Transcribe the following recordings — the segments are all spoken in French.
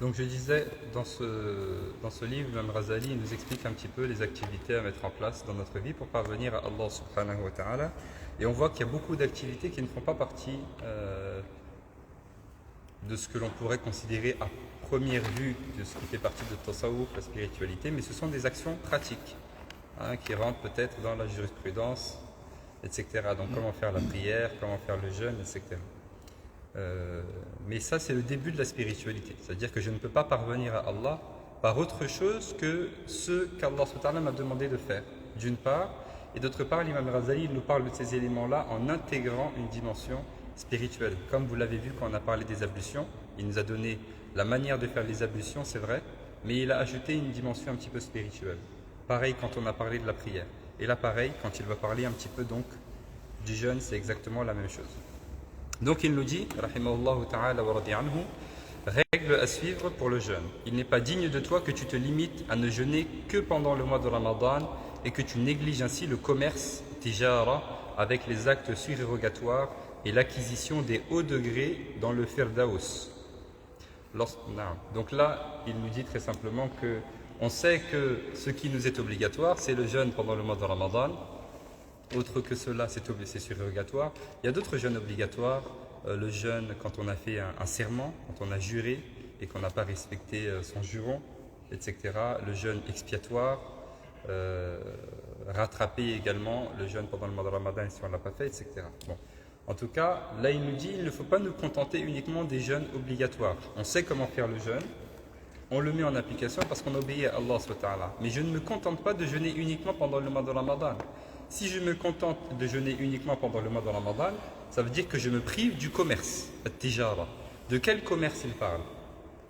Donc je disais, dans ce livre, Imam Razali nous explique un petit peu les activités à mettre en place dans notre vie pour parvenir à Allah subhanahu wa ta'ala. Et on voit qu'il y a beaucoup d'activités qui ne font pas partie de ce que l'on pourrait considérer à première vue de ce qui fait partie de Tasawwuf, la spiritualité, mais ce sont des actions pratiques qui rentrent peut-être dans la jurisprudence, etc. Donc comment faire la prière, comment faire le jeûne, etc. Mais ça, c'est le début de la spiritualité. C'est-à-dire que je ne peux pas parvenir à Allah par autre chose que ce qu'Allah m'a demandé de faire, d'une part. Et d'autre part, l'imam Razali nous parle de ces éléments-là en intégrant une dimension spirituelle. Comme vous l'avez vu quand on a parlé des ablutions, il nous a donné la manière de faire les ablutions, c'est vrai, mais il a ajouté une dimension un petit peu spirituelle. Pareil quand on a parlé de la prière. Et là, pareil, quand il va parler un petit peu donc du jeûne, c'est exactement la même chose. Donc il nous dit, rahimahullah ta'ala wa radi anhu, règle à suivre pour le jeûne. Il n'est pas digne de toi que tu te limites à ne jeûner que pendant le mois de Ramadan et que tu négliges ainsi le commerce, tijara, avec les actes surérogatoires et l'acquisition des hauts degrés dans le firdaus. Donc là, il nous dit très simplement que on sait que ce qui nous est obligatoire, c'est le jeûne pendant le mois de Ramadan. Autre que cela, c'est surérogatoire. Il y a d'autres jeûnes obligatoires. Le jeûne quand on a fait un serment, quand on a juré et qu'on n'a pas respecté son juron, etc. Le jeûne expiatoire, rattraper également le jeûne pendant le mois de Ramadan si on ne l'a pas fait, etc. Bon. En tout cas, là il nous dit il ne faut pas nous contenter uniquement des jeûnes obligatoires. On sait comment faire le jeûne, on le met en application parce qu'on obéit à Allah SWT. Mais je ne me contente pas de jeûner uniquement pendant le mois de Ramadan. Si je me contente de jeûner uniquement pendant le mois de Ramadan, ça veut dire que je me prive du commerce, at-tijara. De quel commerce il parle?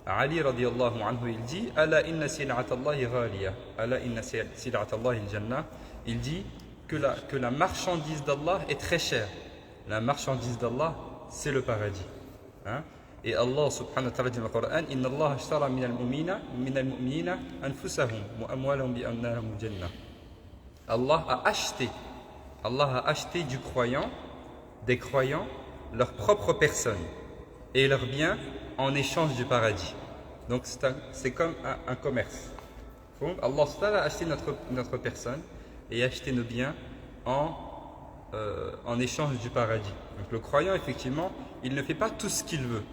Ali radiyallahu anhu, il dit Ala inna sil'atallahi ghaliya, ala inna sil'atallahi al-jannah. Il dit que la marchandise d'Allah est très chère. La marchandise d'Allah, c'est le paradis. Et Allah subhanahu wa ta'ala dit dans le Coran Inna Allah ashtara min al-mu'minina anfusahum wa amwalahum bi anna lahum jannah. Allah a acheté des croyants, leur propre personne et leurs biens en échange du paradis. Donc c'est comme un commerce. Donc, Allah a acheté notre personne et a acheté nos biens en échange du paradis. Donc le croyant, effectivement, il ne fait pas tout ce qu'il veut.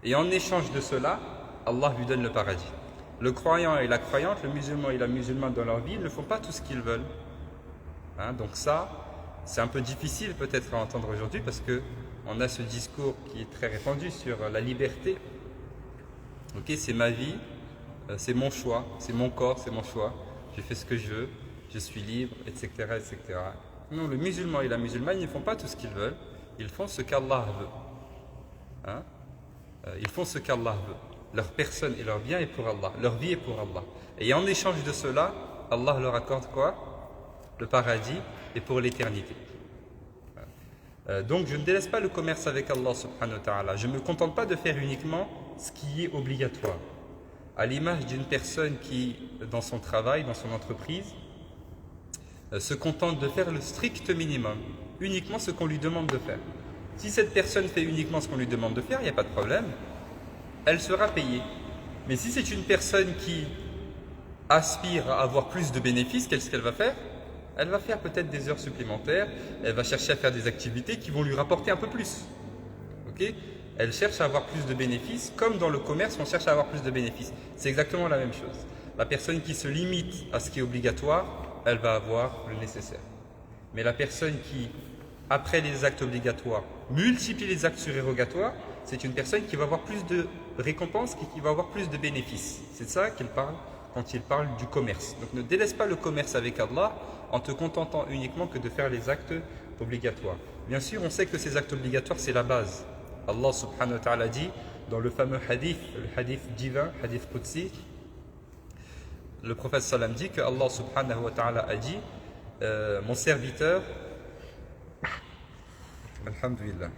Et en échange de cela, Allah lui donne le paradis. Le croyant et la croyante, le musulman et la musulmane dans leur vie, ils ne font pas tout ce qu'ils veulent. Donc ça, c'est un peu difficile peut-être à entendre aujourd'hui parce qu'on a ce discours qui est très répandu sur la liberté. Ok, c'est ma vie, c'est mon choix, c'est mon corps, c'est mon choix. Je fais ce que je veux, je suis libre, etc., etc. Non, le musulman et la musulmane, ils ne font pas tout ce qu'ils veulent. Ils font ce qu'Allah veut. Ils font ce qu'Allah veut. Leur personne et leur bien est pour Allah. Leur vie est pour Allah. Et en échange de cela, Allah leur accorde quoi? Le paradis et pour l'éternité. Donc je ne délaisse pas le commerce avec Allah subhanahu wa ta'ala. Je ne me contente pas de faire uniquement ce qui est obligatoire. À l'image d'une personne qui, dans son travail, dans son entreprise, se contente de faire le strict minimum, uniquement ce qu'on lui demande de faire. Si cette personne fait uniquement ce qu'on lui demande de faire, il n'y a pas de problème, elle sera payée. Mais si c'est une personne qui aspire à avoir plus de bénéfices, qu'est-ce qu'elle va faire? Elle va faire peut-être des heures supplémentaires, elle va chercher à faire des activités qui vont lui rapporter un peu plus. Okay? Elle cherche à avoir plus de bénéfices, comme dans le commerce, on cherche à avoir plus de bénéfices. C'est exactement la même chose. La personne qui se limite à ce qui est obligatoire, elle va avoir le nécessaire. Mais la personne qui, après les actes obligatoires, multiplie les actes surérogatoires, c'est une personne qui va avoir plus de récompenses, qui va avoir plus de bénéfices. C'est de ça qu'il parle quand il parle du commerce. Donc ne délaisse pas le commerce avec Allah en te contentant uniquement que de faire les actes obligatoires. Bien sûr, on sait que ces actes obligatoires, c'est la base. Allah subhanahu wa ta'ala dit dans le fameux hadith, le hadith divin, hadith Qudsi, le prophète sallam dit que Allah subhanahu wa ta'ala a dit mon serviteur, alhamdulillah,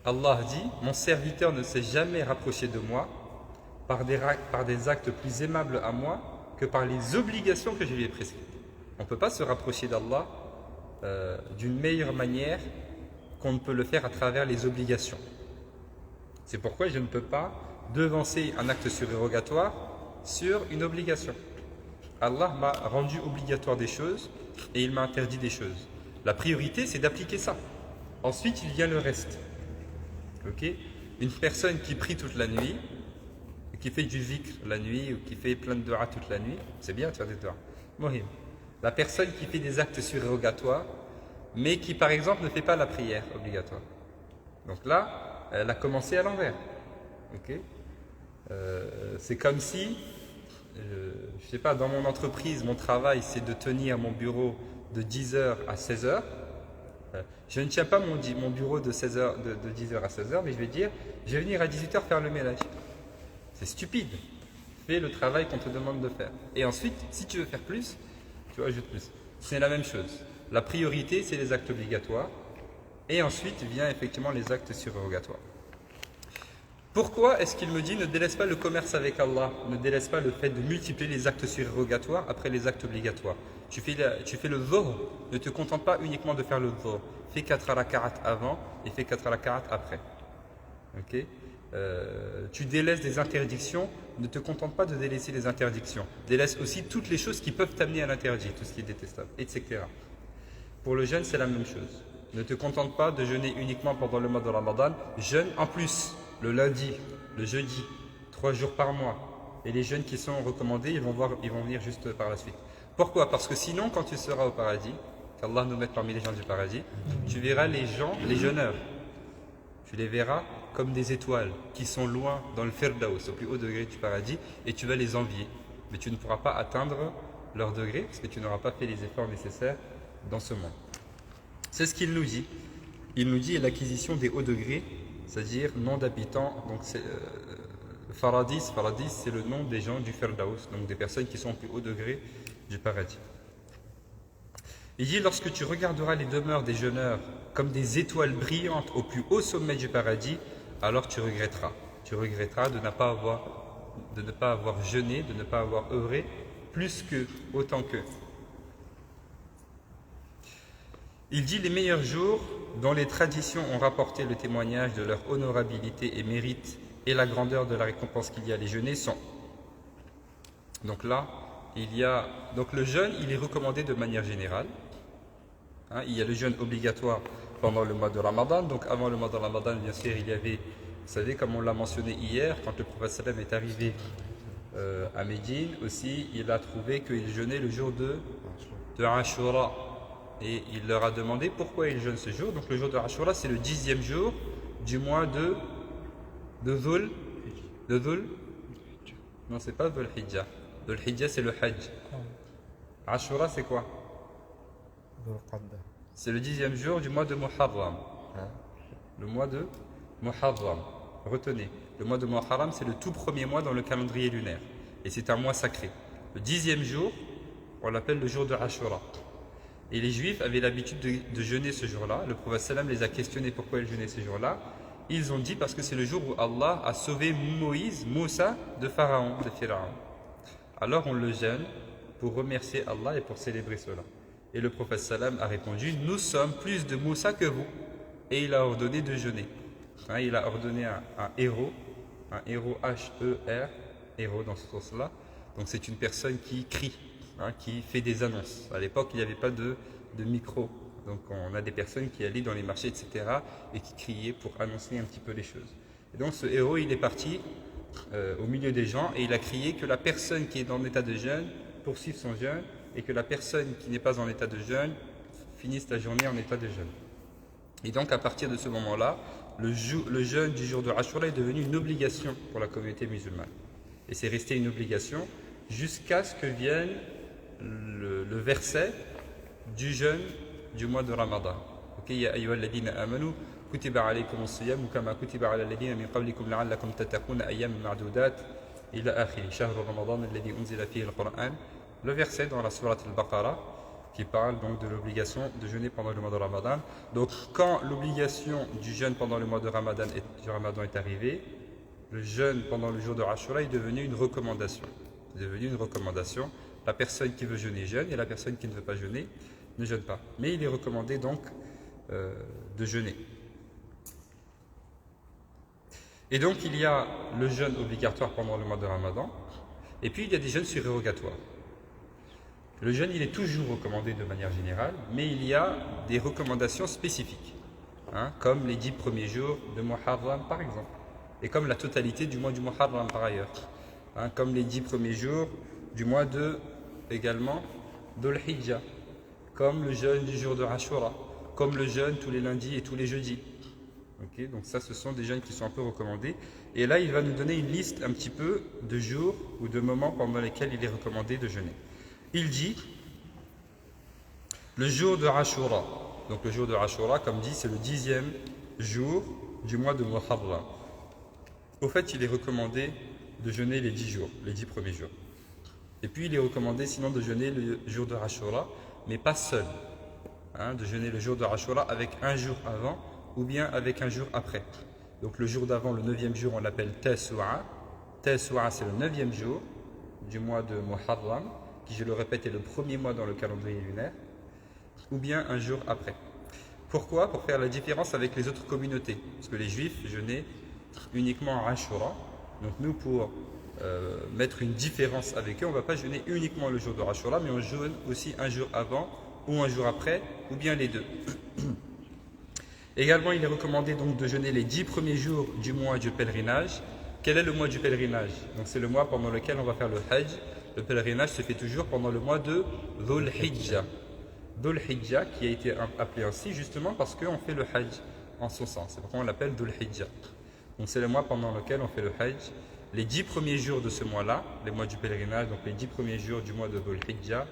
Allah dit mon serviteur ne s'est jamais rapproché de moi par des actes plus aimables à moi que par les obligations que je lui ai prescrites. On ne peut pas se rapprocher d'Allah d'une meilleure manière qu'on ne peut le faire à travers les obligations. C'est pourquoi je ne peux pas devancer un acte surérogatoire sur une obligation. Allah m'a rendu obligatoire des choses et il m'a interdit des choses. La priorité, c'est d'appliquer ça. Ensuite, il vient le reste. Ok? Une personne qui prie toute la nuit, qui fait du zikr la nuit ou qui fait plein de dua toute la nuit, c'est bien de faire des dua. Mohim. La personne qui fait des actes surérogatoires, mais qui par exemple ne fait pas la prière obligatoire. Donc là, elle a commencé à l'envers. Ok? C'est comme si, je sais pas, dans mon entreprise, mon travail, c'est de tenir mon bureau de 10h à 16h. Je ne tiens pas mon bureau de 16h, de 10h à 16h, mais je vais dire, je vais venir à 18h faire le ménage. C'est stupide. Fais le travail qu'on te demande de faire. Et ensuite, si tu veux faire plus, tu ajoutes plus. C'est la même chose. La priorité, c'est les actes obligatoires. Et ensuite vient effectivement les actes surérogatoires. Pourquoi est-ce qu'il me dit ne délaisse pas le commerce avec Allah, ne délaisse pas le fait de multiplier les actes surérogatoires après les actes obligatoires? Tu fais le dhuhr, ne te contente pas uniquement de faire le dhuhr. Fais 4 raka'at avant et fais 4 raka'at après. Ok? Tu délaisses des interdictions, ne te contente pas de délaisser les interdictions. Délaisse aussi toutes les choses qui peuvent t'amener à l'interdit, tout ce qui est détestable, etc. Pour le jeûne, c'est la même chose. Ne te contente pas de jeûner uniquement pendant le mois de Ramadan. Jeûne en plus, le lundi, le jeudi, 3 jours par mois. Et les jeûnes qui sont recommandés, ils vont venir juste par la suite. Pourquoi? Parce que sinon, quand tu seras au paradis, qu'Allah nous mette parmi les gens du paradis, tu verras les gens, les jeûneurs. Tu les verras comme des étoiles qui sont loin dans le Firdaus, au plus haut degré du paradis, et tu vas les envier. Mais tu ne pourras pas atteindre leur degré parce que tu n'auras pas fait les efforts nécessaires dans ce monde. C'est ce qu'il nous dit. Il nous dit l'acquisition des hauts degrés, c'est-à-dire nom d'habitants. Donc Faradis, c'est le nom des gens du Firdaus, donc des personnes qui sont au plus haut degré du paradis. Il dit lorsque tu regarderas les demeures des jeûneurs comme des étoiles brillantes au plus haut sommet du paradis, alors tu regretteras. Tu regretteras de ne pas avoir jeûné, de ne pas avoir œuvré plus qu'eux, autant qu'eux. Il dit les meilleurs jours dont les traditions ont rapporté le témoignage de leur honorabilité et mérite et la grandeur de la récompense qu'il y a à les jeûner sont. Donc là, donc le jeûne, il est recommandé de manière générale. Il y a le jeûne obligatoire pendant le mois de Ramadan. Donc avant le mois de Ramadan, bien sûr, il y avait, vous savez, comme on l'a mentionné hier, quand le prophète sallam est arrivé à Médine, aussi, il a trouvé qu'il jeûnait le jour de Ashura. Et il leur a demandé pourquoi ils jeûnent ce jour. Donc le jour de Ashura, c'est le 10e jour du mois de Dhul. Non, c'est pas Dhul Hijjah. Dhul Hijjah, c'est le Hajj. Ashura, c'est quoi? C'est le 10e jour du mois de Muharram. Le mois de Muharram. Retenez, le mois de Muharram, c'est le tout premier mois dans le calendrier lunaire. Et c'est un mois sacré. Le 10e jour, on l'appelle le jour de Ashura. Et les Juifs avaient l'habitude de jeûner ce jour-là. Le prophète sallam les a questionnés pourquoi ils jeûnaient ce jour-là. Ils ont dit parce que c'est le jour où Allah a sauvé Moussa de Pharaon, de Pharaon. Alors on le jeûne pour remercier Allah et pour célébrer cela. Et le prophète sallam a répondu, nous sommes plus de Moussa que vous. Et il a ordonné de jeûner. Il a ordonné un héros H-E-R, héros dans ce sens-là. Donc c'est une personne qui crie. Qui fait des annonces. À l'époque, il n'y avait pas de micro. Donc on a des personnes qui allaient dans les marchés, etc. et qui criaient pour annoncer un petit peu les choses. Et donc ce héros, il est parti au milieu des gens et il a crié que la personne qui est dans l'état de jeûne poursuive son jeûne et que la personne qui n'est pas en état de jeûne finisse la journée en état de jeûne. Et donc à partir de ce moment-là, le jeûne du jour de Ashura est devenu une obligation pour la communauté musulmane. Et c'est resté une obligation jusqu'à ce que vienne le verset du jeûne du mois de Ramadan. Ya ayyuhalladhina amanu kutiba alaykumus siyam kama kutiba ala alladhina min qablikum la'allakum tattaquna ayyaman ma'dudat ila akhir shahr Ramadan alladhi unzila fihi al-Qur'an. Le verset dans la sourate al-Baqarah qui parle donc de l'obligation de jeûner pendant le mois de Ramadan. Donc quand l'obligation du jeûne pendant le mois de Ramadan est arrivée, le jeûne pendant le jour de Ashura est devenu une recommandation. La personne qui veut jeûner jeûne et la personne qui ne veut pas jeûner ne jeûne pas. Mais il est recommandé donc de jeûner. Et donc il y a le jeûne obligatoire pendant le mois de Ramadan, et puis il y a des jeûnes surérogatoires. Le jeûne, il est toujours recommandé de manière générale, mais il y a des recommandations spécifiques, comme les 10 premiers jours de Muharram par exemple, et comme la totalité du mois du Muharram par ailleurs, comme les 10 premiers jours du mois de, également, Dhul Hijjah, comme le jeûne du jour de Ashura, comme le jeûne tous les lundis et tous les jeudis. Okay, donc ça, ce sont des jeûnes qui sont un peu recommandés. Et là, il va nous donner une liste un petit peu de jours ou de moments pendant lesquels il est recommandé de jeûner. Il dit le jour de Ashura. Donc le jour de Ashura, comme dit, c'est le 10e jour du mois de Muharram. Au fait, il est recommandé de jeûner les 10 jours, les 10 premiers jours. Et puis il est recommandé sinon de jeûner le jour de Ashura, mais pas seul. De jeûner le jour de Ashura avec un jour avant ou bien avec un jour après. Donc le jour d'avant, le 9e jour, on l'appelle Tasu'a. Tasu'a, c'est le 9e jour du mois de Muharram, qui, je le répète, est le premier mois dans le calendrier lunaire, ou bien un jour après. Pourquoi? Pour faire la différence avec les autres communautés. Parce que les Juifs jeûnaient uniquement à Ashura. Donc nous, pour mettre une différence avec eux, on ne va pas jeûner uniquement le jour de Ashura, mais on jeûne aussi un jour avant ou un jour après, ou bien les deux. Également, il est recommandé donc de jeûner les 10 premiers jours du mois du pèlerinage. Quel est le mois du pèlerinage? Donc c'est le mois pendant lequel on va faire le Hajj. Le pèlerinage se fait toujours pendant le mois de Dhul Hijjah. Dhul Hijjah qui a été appelé ainsi justement parce qu'on fait le Hajj en son sens. C'est pourquoi on l'appelle Dhul Hijjah. Donc c'est le mois pendant lequel on fait le Hajj. Les 10 premiers jours de ce mois-là, les mois du pèlerinage, donc les 10 premiers jours du mois de Dhul Hijjah,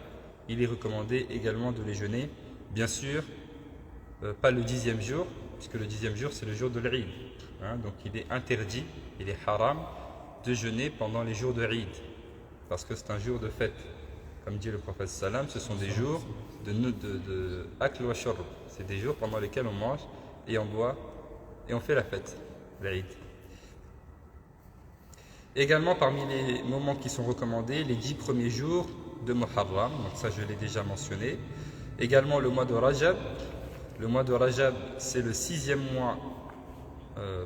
il est recommandé également de les jeûner. Bien sûr, pas le 10e jour, puisque le 10e jour c'est le jour de l'Eid. Donc il est interdit, il est haram de jeûner pendant les jours de l'Eid, parce que c'est un jour de fête. Comme dit le prophète sallam, ce sont des jours de akl wa shurb. C'est des jours pendant lesquels on mange et on boit et on fait la fête, l'Eid. Également parmi les moments qui sont recommandés, les 10 premiers jours de Muharram, donc ça je l'ai déjà mentionné. Également le mois de Rajab. Le mois de Rajab, c'est le 6e mois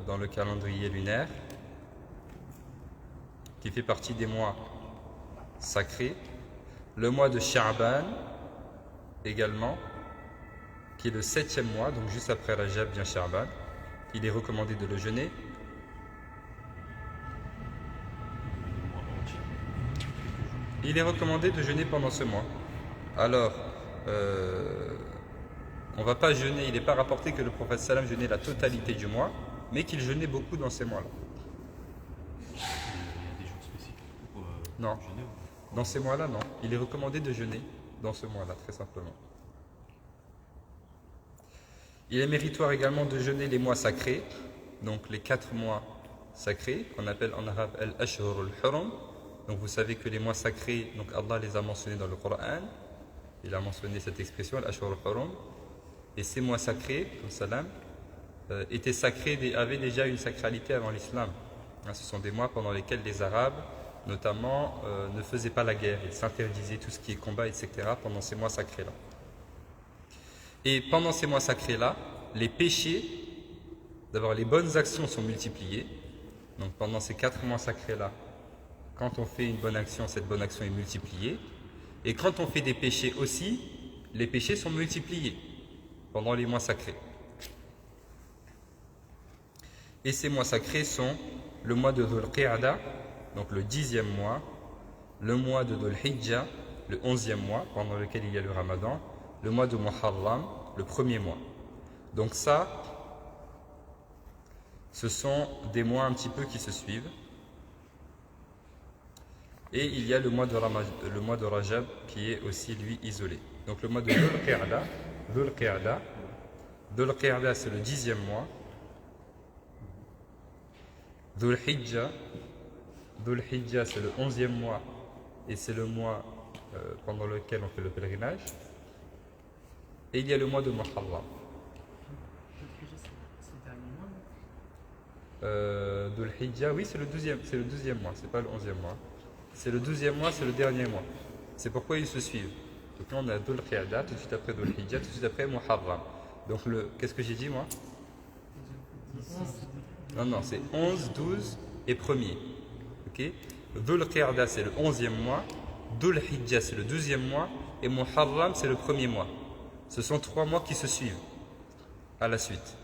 dans le calendrier lunaire, qui fait partie des mois sacrés. Le mois de Sha'ban, également, qui est le 7e mois, donc juste après Rajab vient Sha'ban. Il est recommandé de le jeûner. Il est recommandé de jeûner pendant ce mois. Alors, on ne va pas jeûner, il n'est pas rapporté que le prophète sallam jeûnait la totalité du mois, mais qu'il jeûnait beaucoup dans ces mois-là. Il y a des jours spécifiques pour non. jeûner? Dans ces mois-là, non. Il est recommandé de jeûner dans ce mois-là, très simplement. Il est méritoire également de jeûner les mois sacrés, donc les 4 mois sacrés, qu'on appelle en arabe al-ashhur al-hurum. Donc vous savez que les mois sacrés, donc Allah les a mentionnés dans le Coran. Il a mentionné cette expression, al-ashhur al-hurum. Et ces mois sacrés, comme salam, étaient sacrés, avaient déjà une sacralité avant l'islam. Ce sont des mois pendant lesquels les Arabes, notamment, ne faisaient pas la guerre. Ils s'interdisaient tout ce qui est combat, etc. pendant ces mois sacrés-là. Et pendant ces mois sacrés-là, les péchés, d'abord les bonnes actions sont multipliées. Donc pendant ces 4 mois sacrés-là, quand on fait une bonne action, cette bonne action est multipliée. Et quand on fait des péchés aussi, les péchés sont multipliés pendant les mois sacrés. Et ces mois sacrés sont le mois de Dhul Qiyada, donc le 10e mois, le mois de Dhul Hijjah, le 11e mois, pendant lequel il y a le Ramadan, le mois de Muharram, le 1er mois. Donc ça, ce sont des mois un petit peu qui se suivent. Et il y a le mois de Rajab qui est aussi lui isolé. Donc le mois de Dhul Qiyada, c'est le 10e mois. Dhul Hijjah, c'est le 11e mois et c'est le mois pendant lequel on fait le pèlerinage. Et il y a le mois de Muharram. Dhul Hijjah, oui, c'est le 12e mois, c'est pas le 11e mois. C'est le 12e mois, c'est le dernier mois. C'est pourquoi ils se suivent. Donc là, on a Dhul Qiyada, tout de suite après Dhul Hijjah, tout de suite après Muharram. Donc, qu'est-ce que j'ai dit, moi? Non, c'est 11, 12 et 1er. Ok. Dhul Qiyada, c'est le 11e mois. Dhul Hijjah, c'est le 12e mois. Et Muharram, c'est le 1er mois. Ce sont 3 mois qui se suivent à la suite.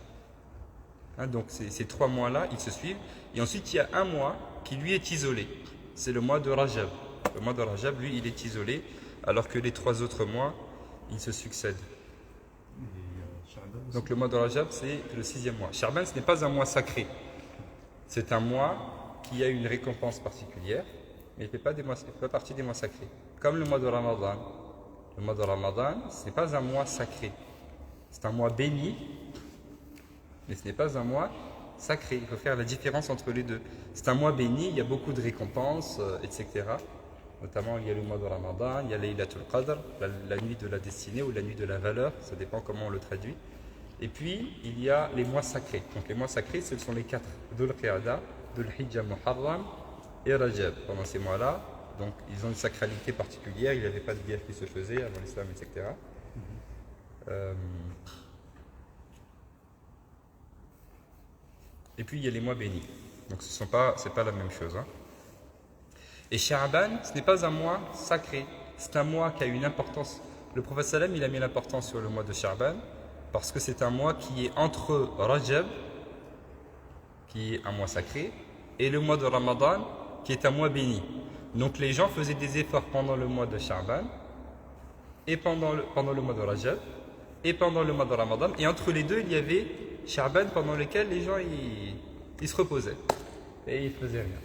Hein, donc ces 3 mois-là, ils se suivent. Et ensuite, il y a un mois qui, lui, est isolé. C'est le mois de Rajab. Le mois de Rajab, lui, il est isolé, alors que les 3 autres mois, ils se succèdent. Donc le mois de Rajab, c'est le 6e mois. Sha'ban, ce n'est pas un mois sacré. C'est un mois qui a une récompense particulière, mais il ne fait pas partie des mois sacrés. Comme le mois de Ramadan. Le mois de Ramadan, ce n'est pas un mois sacré. C'est un mois béni, mais ce n'est pas un mois sacré. Il faut faire la différence entre les deux. C'est un mois béni, il y a beaucoup de récompenses, etc. Notamment, il y a le mois de Ramadan, il y a Laylatul Qadr, la nuit de la destinée ou la nuit de la valeur, ça dépend comment on le traduit. Et puis, il y a les mois sacrés. Donc, les mois sacrés, ce sont les 4. Dhul Qiyada, Dhul Hijjah, Muharram et Rajab. Pendant ces mois-là, donc, ils ont une sacralité particulière. Il n'y avait pas de guerre qui se faisait avant l'islam, etc. Et puis, il y a les mois bénis. Donc, c'est pas la même chose. Hein. Et Sha'ban, ce n'est pas un mois sacré. C'est un mois qui a une importance. Le prophète sallam, il a mis l'importance sur le mois de Sha'ban parce que c'est un mois qui est entre Rajab, qui est un mois sacré, et le mois de Ramadan, qui est un mois béni. Donc les gens faisaient des efforts pendant le mois de Sha'ban, et pendant le mois de Rajab, et pendant le mois de Ramadan. Et entre les deux, il y avait Sha'ban pendant lequel les gens ils se reposaient, et ils ne faisaient rien.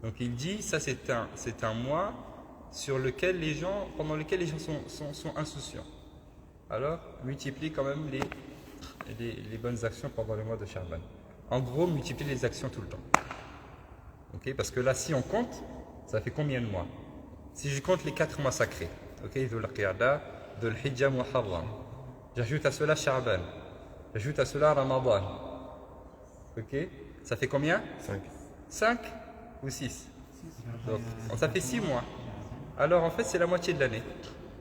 Donc il dit, ça c'est un mois pendant lequel les gens sont insouciants. Alors, multiplie quand même les bonnes actions pendant le mois de Sha'ban. En gros, multiplie les actions tout le temps. Okay, parce que là, si on compte, ça fait combien de mois? Si je compte les 4 mois sacrés, Dhul Qiyada, Dhul Hijjah, Muharram, j'ajoute à cela Sha'ban, j'ajoute à cela Ramadan. Ok, ça fait combien? 5 ou 6? Donc, ça fait 6 mois. Alors en fait, c'est la moitié de l'année.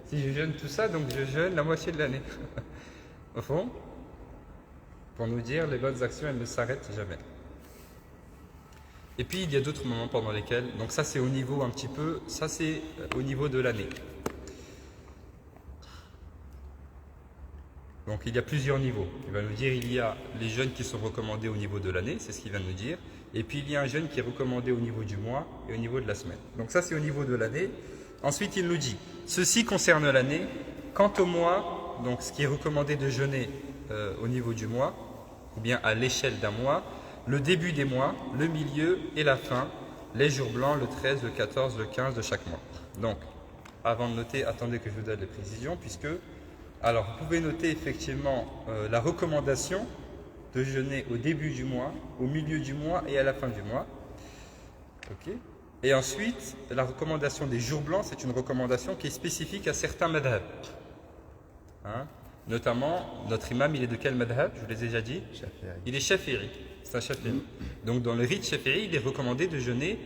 Si je jeûne tout ça, donc je jeûne la moitié de l'année. Au fond, pour nous dire, les bonnes actions, elles ne s'arrêtent jamais. Et puis, il y a d'autres moments pendant lesquels, donc ça c'est au niveau un petit peu, ça c'est au niveau de l'année. Donc il y a plusieurs niveaux. Il va nous dire, il y a les jeûnes qui sont recommandés au niveau de l'année, c'est ce qu'il va nous dire. Et puis il y a un jeûne qui est recommandé au niveau du mois et au niveau de la semaine. Donc ça c'est au niveau de l'année. Ensuite il nous dit, ceci concerne l'année. Quant au mois, donc ce qui est recommandé de jeûner au niveau du mois, ou bien à l'échelle d'un mois, le début des mois, le milieu et la fin, les jours blancs, le 13, le 14, le 15 de chaque mois. Donc, avant de noter, attendez que je vous donne les précisions, puisque, alors vous pouvez noter effectivement la recommandation de jeûner au début du mois, au milieu du mois et à la fin du mois. Okay. Et ensuite, la recommandation des jours blancs, c'est une recommandation qui est spécifique à certains madhab. Hein? Notamment, notre imam, il est de quel madhab? Je vous l'ai déjà dit. Shafi'i. Il est shafi'i. C'est un shafi'i. Donc, dans le rite shafi'i, il est recommandé de jeûner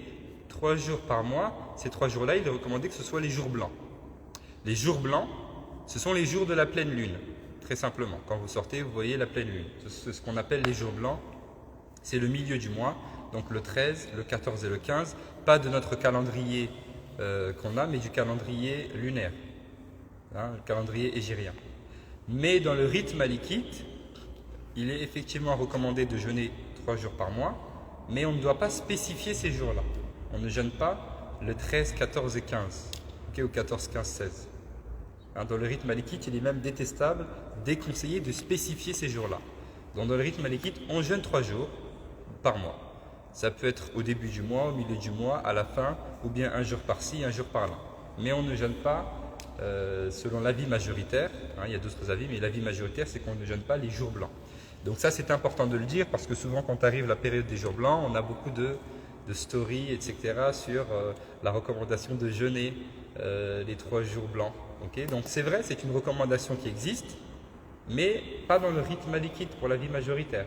3 jours par mois. Ces 3 jours-là, il est recommandé que ce soit les jours blancs. Les jours blancs, ce sont les jours de la pleine lune. Très simplement. Quand vous sortez, vous voyez la pleine lune. C'est ce qu'on appelle les jours blancs. C'est le milieu du mois. Donc, le 13, le 14 et le 15. Pas de notre calendrier qu'on a, mais du calendrier lunaire. Hein, le calendrier hégirien. Mais dans le rite malikite, il est effectivement recommandé de jeûner 3 jours par mois, mais on ne doit pas spécifier ces jours-là. On ne jeûne pas le 13, 14 et 15, okay, ou 14, 15, 16. Hein, dans le rite malikite, il est même détestable, déconseillé de spécifier ces jours-là. Donc dans le rite malikite, on jeûne 3 jours par mois. Ça peut être au début du mois, au milieu du mois, à la fin, ou bien un jour par-ci, un jour par-là. Mais on ne jeûne pas selon l'avis majoritaire, hein, il y a d'autres avis, mais l'avis majoritaire, c'est qu'on ne jeûne pas les jours blancs. Donc ça, c'est important de le dire, parce que souvent, quand arrive la période des jours blancs, on a beaucoup de stories, etc., sur la recommandation de jeûner les 3 jours blancs. Okay, donc c'est vrai, c'est une recommandation qui existe, mais pas dans le rite malikite pour l'avis majoritaire.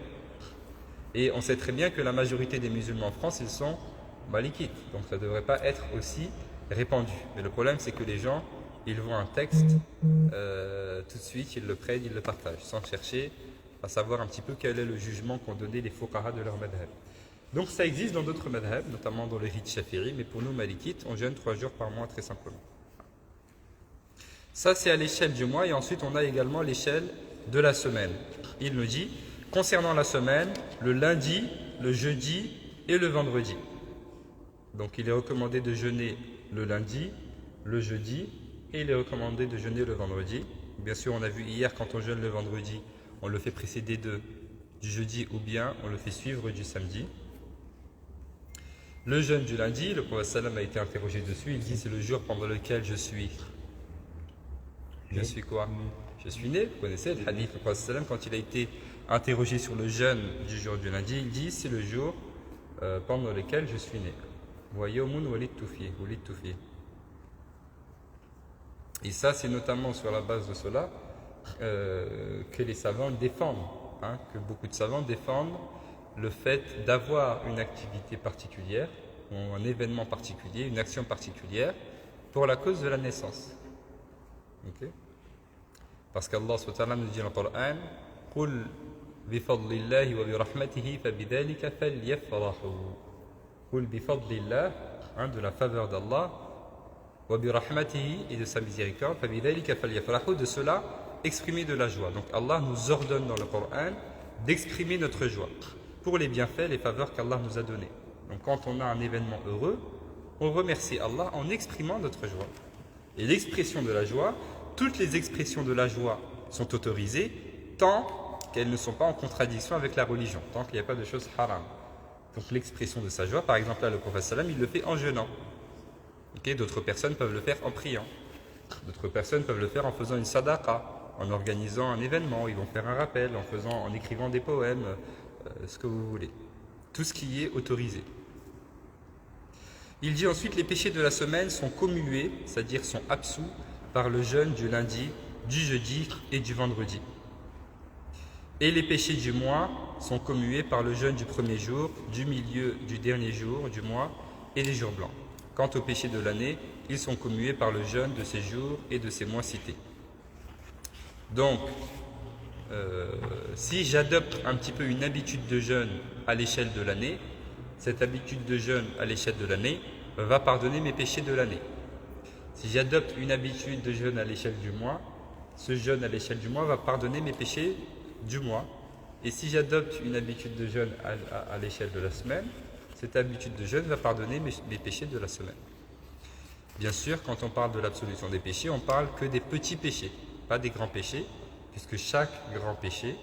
Et on sait très bien que la majorité des musulmans en France, ils sont malikites, donc ça ne devrait pas être aussi répandu. Mais le problème, c'est que les gens, ils voient un texte, tout de suite, ils le prennent, ils le partagent, sans chercher à savoir un petit peu quel est le jugement qu'ont donné les fuqaha de leur madhab. Donc ça existe dans d'autres madhab, notamment dans le rite shafi'i, mais pour nous malikites, on jeûne 3 jours par mois très simplement. Ça c'est à l'échelle du mois et ensuite on a également l'échelle de la semaine. Il nous dit, concernant la semaine, le lundi, le jeudi et le vendredi. Donc il est recommandé de jeûner le lundi, le jeudi et il est recommandé de jeûner le vendredi. Bien sûr, on a vu hier, quand on jeûne le vendredi, on le fait précéder du jeudi ou bien on le fait suivre du samedi. Le jeûne du lundi, le prophète sallam a été interrogé dessus, il dit c'est le jour pendant lequel je suis. Je suis quoi? Je suis né. Vous connaissez le hadith du prophète sallam quand il a été interrogé sur le jeûne du jour du lundi, il dit c'est le jour pendant lequel je suis né. Et ça, c'est notamment sur la base de cela que les savants défendent, que beaucoup de savants défendent le fait d'avoir une activité particulière, ou un événement particulier, une action particulière, pour la cause de la naissance. Okay? Parce qu'Allah nous dit dans le Coran, قُلْ بِفَضْلِ اللَّهِ وَبِرَحْمَتِهِ فَبِذَلِكَ فَلْيَفْرَحُوا. قُلْ بِفَضْلِ اللَّهِ, de la faveur d'Allah, وَبِرَحْمَتِهِ, et de sa miséricorde, فَبِذَلِكَ فَلْيَفْرَحُوا, de cela, exprimer de la joie. Donc Allah nous ordonne dans le Coran d'exprimer notre joie pour les bienfaits, les faveurs qu'Allah nous a donnés. Donc quand on a un événement heureux, on remercie Allah en exprimant notre joie. Et l'expression de la joie, toutes les expressions de la joie sont autorisées tant qu'elles ne sont pas en contradiction avec la religion, tant qu'il n'y a pas de choses haram. Donc l'expression de sa joie, par exemple là le prophète sallam, il le fait en jeûnant. Okay, d'autres personnes peuvent le faire en priant. D'autres personnes peuvent le faire en faisant une sadaqa, en organisant un événement, ils vont faire un rappel, en écrivant des poèmes, ce que vous voulez. Tout ce qui est autorisé. Il dit ensuite, les péchés de la semaine sont commués, c'est-à-dire sont absous par le jeûne du lundi, du jeudi et du vendredi. Et les péchés du mois sont commués par le jeûne du premier jour, du milieu du dernier jour du mois et des jours blancs. Quant aux péchés de l'année, ils sont commués par le jeûne de ces jours et de ces mois cités. Donc, si j'adopte un petit peu une habitude de jeûne à l'échelle de l'année, cette habitude de jeûne à l'échelle de l'année va pardonner mes péchés de l'année. Si j'adopte une habitude de jeûne à l'échelle du mois, ce jeûne à l'échelle du mois va pardonner mes péchés du mois. Et si j'adopte une habitude de jeûne à l'échelle de la semaine, cette habitude de jeûne va pardonner mes péchés de la semaine. Bien sûr, quand on parle de l'absolution des péchés, on parle que des petits péchés, pas des grands péchés, puisque chaque grand péché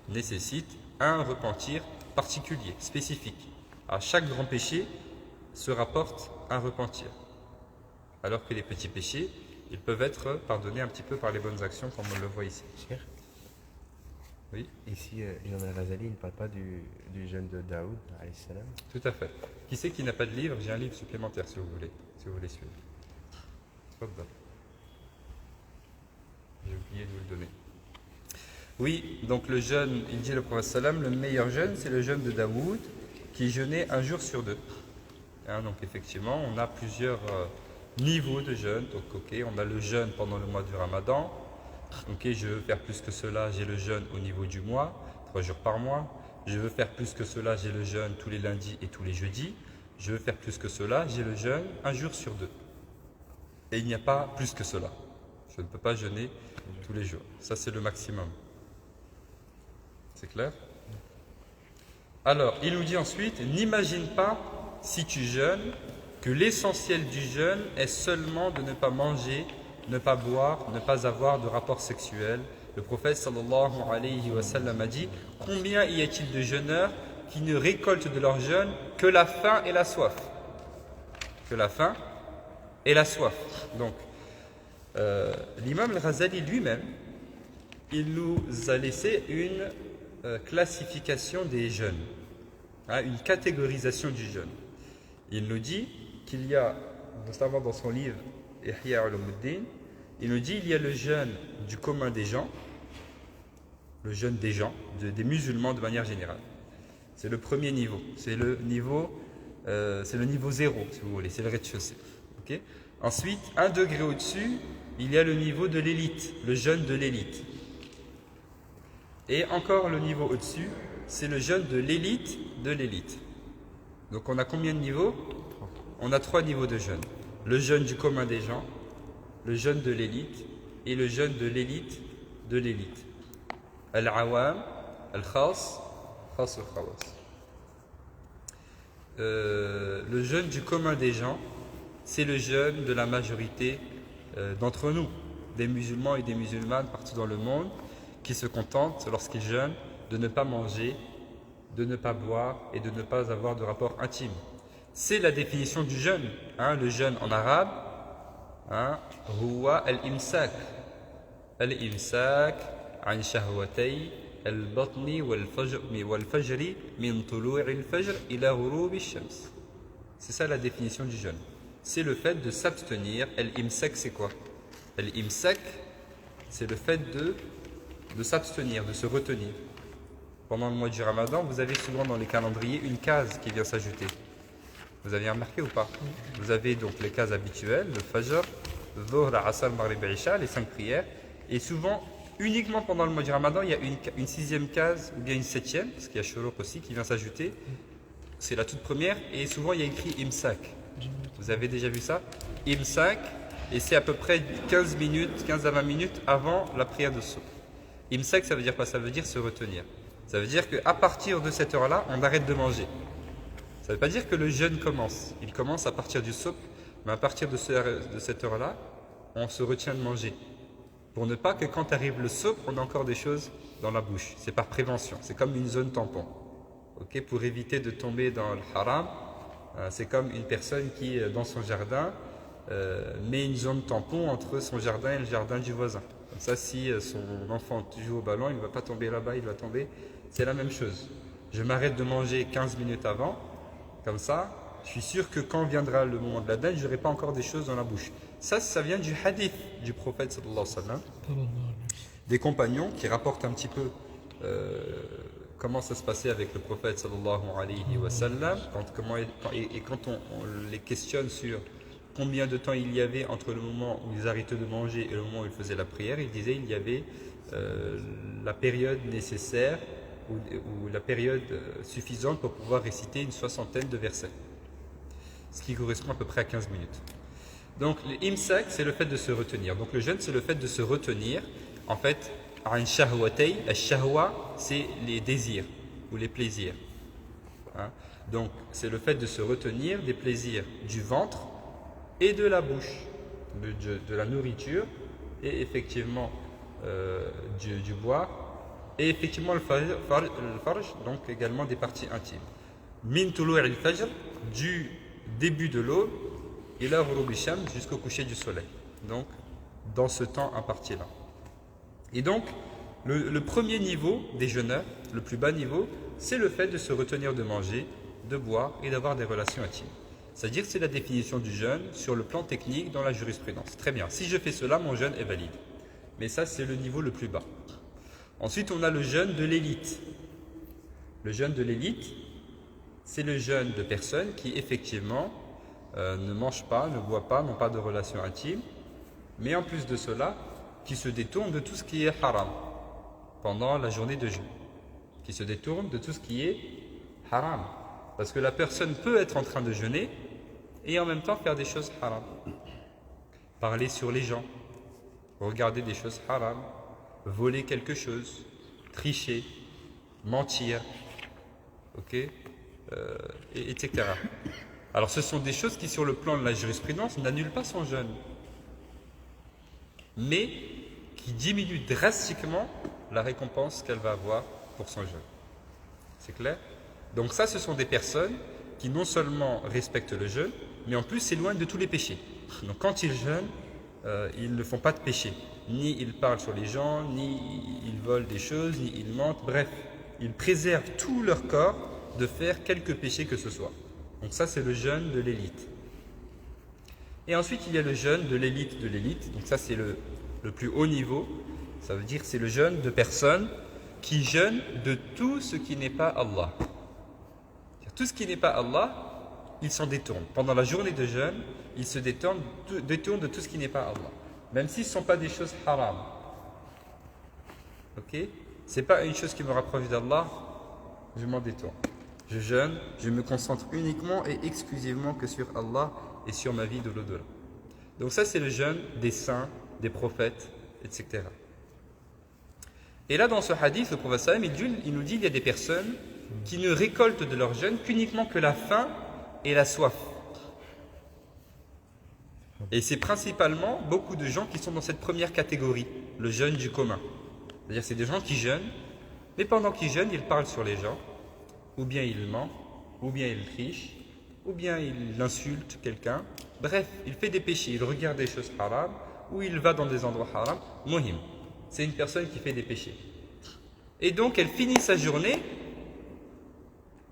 nécessite un repentir particulier, spécifique. À chaque grand péché se rapporte un repentir. Alors que les petits péchés, ils peuvent être pardonnés un petit peu par les bonnes actions, comme on le voit ici. Cher. Oui. Ici, Imam Al-Ghazali, il ne parle pas du jeûne de Daoud, alayhi salam. Tout à fait. Qui c'est qui n'a pas de livre? J'ai un livre supplémentaire si vous voulez suivre. Hop là. J'ai oublié de vous le donner. Oui, donc le jeûne, il dit le prophète sallam, le meilleur jeûne, c'est le jeûne de Daoud, qui jeûnait un jour sur 2. Donc effectivement, on a plusieurs niveaux de jeûne. Donc on a le jeûne pendant le mois du Ramadan. Je veux faire plus que cela, j'ai le jeûne au niveau du mois, 3 jours par mois. Je veux faire plus que cela, j'ai le jeûne tous les lundis et tous les jeudis. Je veux faire plus que cela, j'ai le jeûne un jour sur 2. Et il n'y a pas plus que cela. Je ne peux pas jeûner tous les jours. Ça, c'est le maximum. C'est clair? Alors, il nous dit ensuite, n'imagine pas, si tu jeûnes, que l'essentiel du jeûne est seulement de ne pas manger, ne pas boire, ne pas avoir de rapport sexuel. Le prophète sallallahu alayhi wa sallam a dit, combien y a-t-il de jeûneurs qui ne récoltent de leur jeûne que la faim et la soif? Que la faim et la soif. Donc, l'imam Al-Ghazali lui-même, il nous a laissé une classification des jeûnes, une catégorisation du jeûne. Il nous dit qu'il y a, notamment dans son livre Ihya Ulumuddin, il nous dit il y a le jeûne du commun des gens, le jeûne des gens, des musulmans de manière générale. C'est le premier niveau, c'est le niveau 0, si vous voulez, c'est le rez-de-chaussée. Okay. Ensuite, un degré au-dessus, il y a le niveau de l'élite, le jeûne de l'élite. Et encore le niveau au-dessus, c'est le jeûne de l'élite de l'élite. Donc on a combien de niveaux? On a 3 niveaux de jeûne. Le jeûne du commun des gens, le jeûne de l'élite et le jeûne de l'élite de l'élite. Al-awam, al-khas, khas al-khawas. Le jeûne du commun des gens, c'est le jeûne de la majorité d'entre nous, des musulmans et des musulmanes partout dans le monde, qui se contentent, lorsqu'ils jeûnent, de ne pas manger, de ne pas boire et de ne pas avoir de rapport intime. C'est la définition du jeûne. Le jeûne en arabe, huwa al-imsak. Al-imsak an shahwatay al-batni wal-fajri min tulu'i al-fajr ila ghurubi ash-shams. C'est ça la définition du jeûne. C'est le fait de s'abstenir. Al-imsak, c'est quoi? Al-imsak, c'est le fait de s'abstenir, de se retenir. Pendant le mois du Ramadan, vous avez souvent dans les calendriers une case qui vient s'ajouter. Vous avez remarqué ou pas? Vous avez donc les cases habituelles, le Fajr, Dhuhr, Asr, Maghrib et Isha, les 5 prières. Et souvent, uniquement pendant le mois du Ramadan, il y a une 6e case ou bien une 7e, parce qu'il y a Shuruq aussi qui vient s'ajouter. C'est la toute première et souvent il y a écrit Imsak. Vous avez déjà vu ça? Imsak, et c'est à peu près 15 à 20 minutes avant la prière de Souk. Imsak, ça veut dire quoi? Ça veut dire se retenir. Ça veut dire qu'à partir de cette heure-là, on arrête de manger. Ça ne veut pas dire que le jeûne commence. Il commence à partir du souk, mais à partir de cette heure-là, on se retient de manger. Pour ne pas que quand arrive le souk, on a encore des choses dans la bouche. C'est par prévention. C'est comme une zone tampon. Okay? Pour éviter de tomber dans le haram, c'est comme une personne qui, dans son jardin, met une zone tampon entre son jardin et le jardin du voisin. Comme ça, si son enfant joue au ballon, il ne va pas tomber là-bas, il va tomber. C'est la même chose. Je m'arrête de manger 15 minutes avant. Comme ça, je suis sûr que quand viendra le moment de la date, je n'aurai pas encore des choses dans la bouche. Ça vient du hadith du prophète sallallahu alayhi wa sallam, des compagnons qui rapportent un petit peu comment ça se passait avec le prophète sallallahu alayhi wa sallam, quand on les questionne sur combien de temps il y avait entre le moment où ils arrêtaient de manger et le moment où ils faisaient la prière, ils disaient il y avait la période nécessaire ou la période suffisante pour pouvoir réciter une 60aine de versets, ce qui correspond à peu près à 15 minutes. Donc l'imsak, c'est le fait de se retenir. Donc le jeûne, c'est le fait de se retenir. En fait, un shahwatay, al-shahwa, c'est les désirs ou les plaisirs. Donc c'est le fait de se retenir des plaisirs du ventre et de la bouche, de la nourriture et effectivement du bois. Et effectivement, le farj, donc également des parties intimes. Min tulu'i al-fajr, du début de l'aube, ila ghurub ash-shams, jusqu'au coucher du soleil. Donc, dans ce temps imparti-là. Et donc, le premier niveau des jeûneurs, le plus bas niveau, c'est le fait de se retenir de manger, de boire et d'avoir des relations intimes. C'est-à-dire que c'est la définition du jeûne sur le plan technique dans la jurisprudence. Très bien. Si je fais cela, mon jeûne est valide. Mais ça, c'est le niveau le plus bas. Ensuite, on a le jeûne de l'élite. Le jeûne de l'élite, c'est le jeûne de personnes qui, effectivement, ne mangent pas, ne boivent pas, n'ont pas de relations intimes, mais en plus de cela, qui se détournent de tout ce qui est haram pendant la journée de jeûne. Qui se détournent de tout ce qui est haram. Parce que la personne peut être en train de jeûner et en même temps faire des choses haram. Parler sur les gens, regarder des choses haram, voler quelque chose, tricher, mentir, etc. Alors ce sont des choses qui sur le plan de la jurisprudence n'annulent pas son jeûne, mais qui diminuent drastiquement la récompense qu'elle va avoir pour son jeûne. C'est clair? Donc ça, ce sont des personnes qui non seulement respectent le jeûne, mais en plus s'éloignent de tous les péchés. Donc quand ils jeûnent, ils ne font pas de péché. Ni ils parlent sur les gens, ni ils volent des choses, ni ils mentent. Bref, ils préservent tout leur corps de faire quelque péché que ce soit. Donc ça, c'est le jeûne de l'élite. Et ensuite, il y a le jeûne de l'élite de l'élite. Donc ça, c'est le plus haut niveau. Ça veut dire que c'est le jeûne de personnes qui jeûnent de tout ce qui n'est pas Allah. Tout ce qui n'est pas Allah, ils s'en détournent. Pendant la journée de jeûne, ils se détournent de tout ce qui n'est pas Allah. Même si ce ne sont pas des choses haram. c'est pas une chose qui me rapproche d'Allah, je m'en détourne. Je jeûne, je me concentre uniquement et exclusivement que sur Allah et sur ma vie de l'au-delà. Donc ça c'est le jeûne des saints, des prophètes, etc. Et là dans ce hadith, le prophète sallam, il nous dit qu'il y a des personnes qui ne récoltent de leur jeûne qu'uniquement que la faim et la soif. Et c'est principalement beaucoup de gens qui sont dans cette première catégorie, le jeûne du commun. C'est-à-dire c'est des gens qui jeûnent, mais pendant qu'ils jeûnent, ils parlent sur les gens, ou bien ils mentent, ou bien ils trichent, ou bien il insulte quelqu'un. Bref, il fait des péchés, il regarde des choses haram, ou il va dans des endroits haram. Muhim, c'est une personne qui fait des péchés. Et donc elle finit sa journée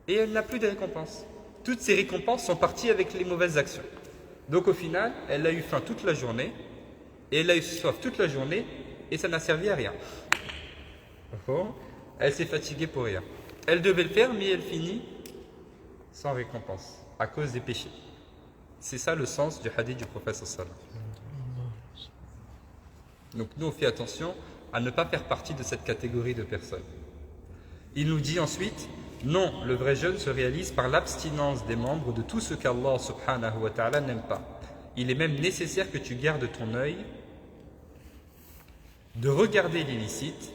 et elle n'a plus de récompense. Toutes ces récompenses sont parties avec les mauvaises actions. Donc au final, elle a eu faim toute la journée, et elle a eu soif toute la journée, et ça n'a servi à rien. Elle s'est fatiguée pour rien. Elle devait le faire, mais elle finit sans récompense, à cause des péchés. C'est ça le sens du hadith du prophète sallallahu alayhi wa sallam. Donc nous on fait attention à ne pas faire partie de cette catégorie de personnes. Il nous dit ensuite, non, le vrai jeûne se réalise par l'abstinence des membres de tout ce qu'Allah subhanahu wa ta'ala n'aime pas. Il est même nécessaire que tu gardes ton œil de regarder l'illicite,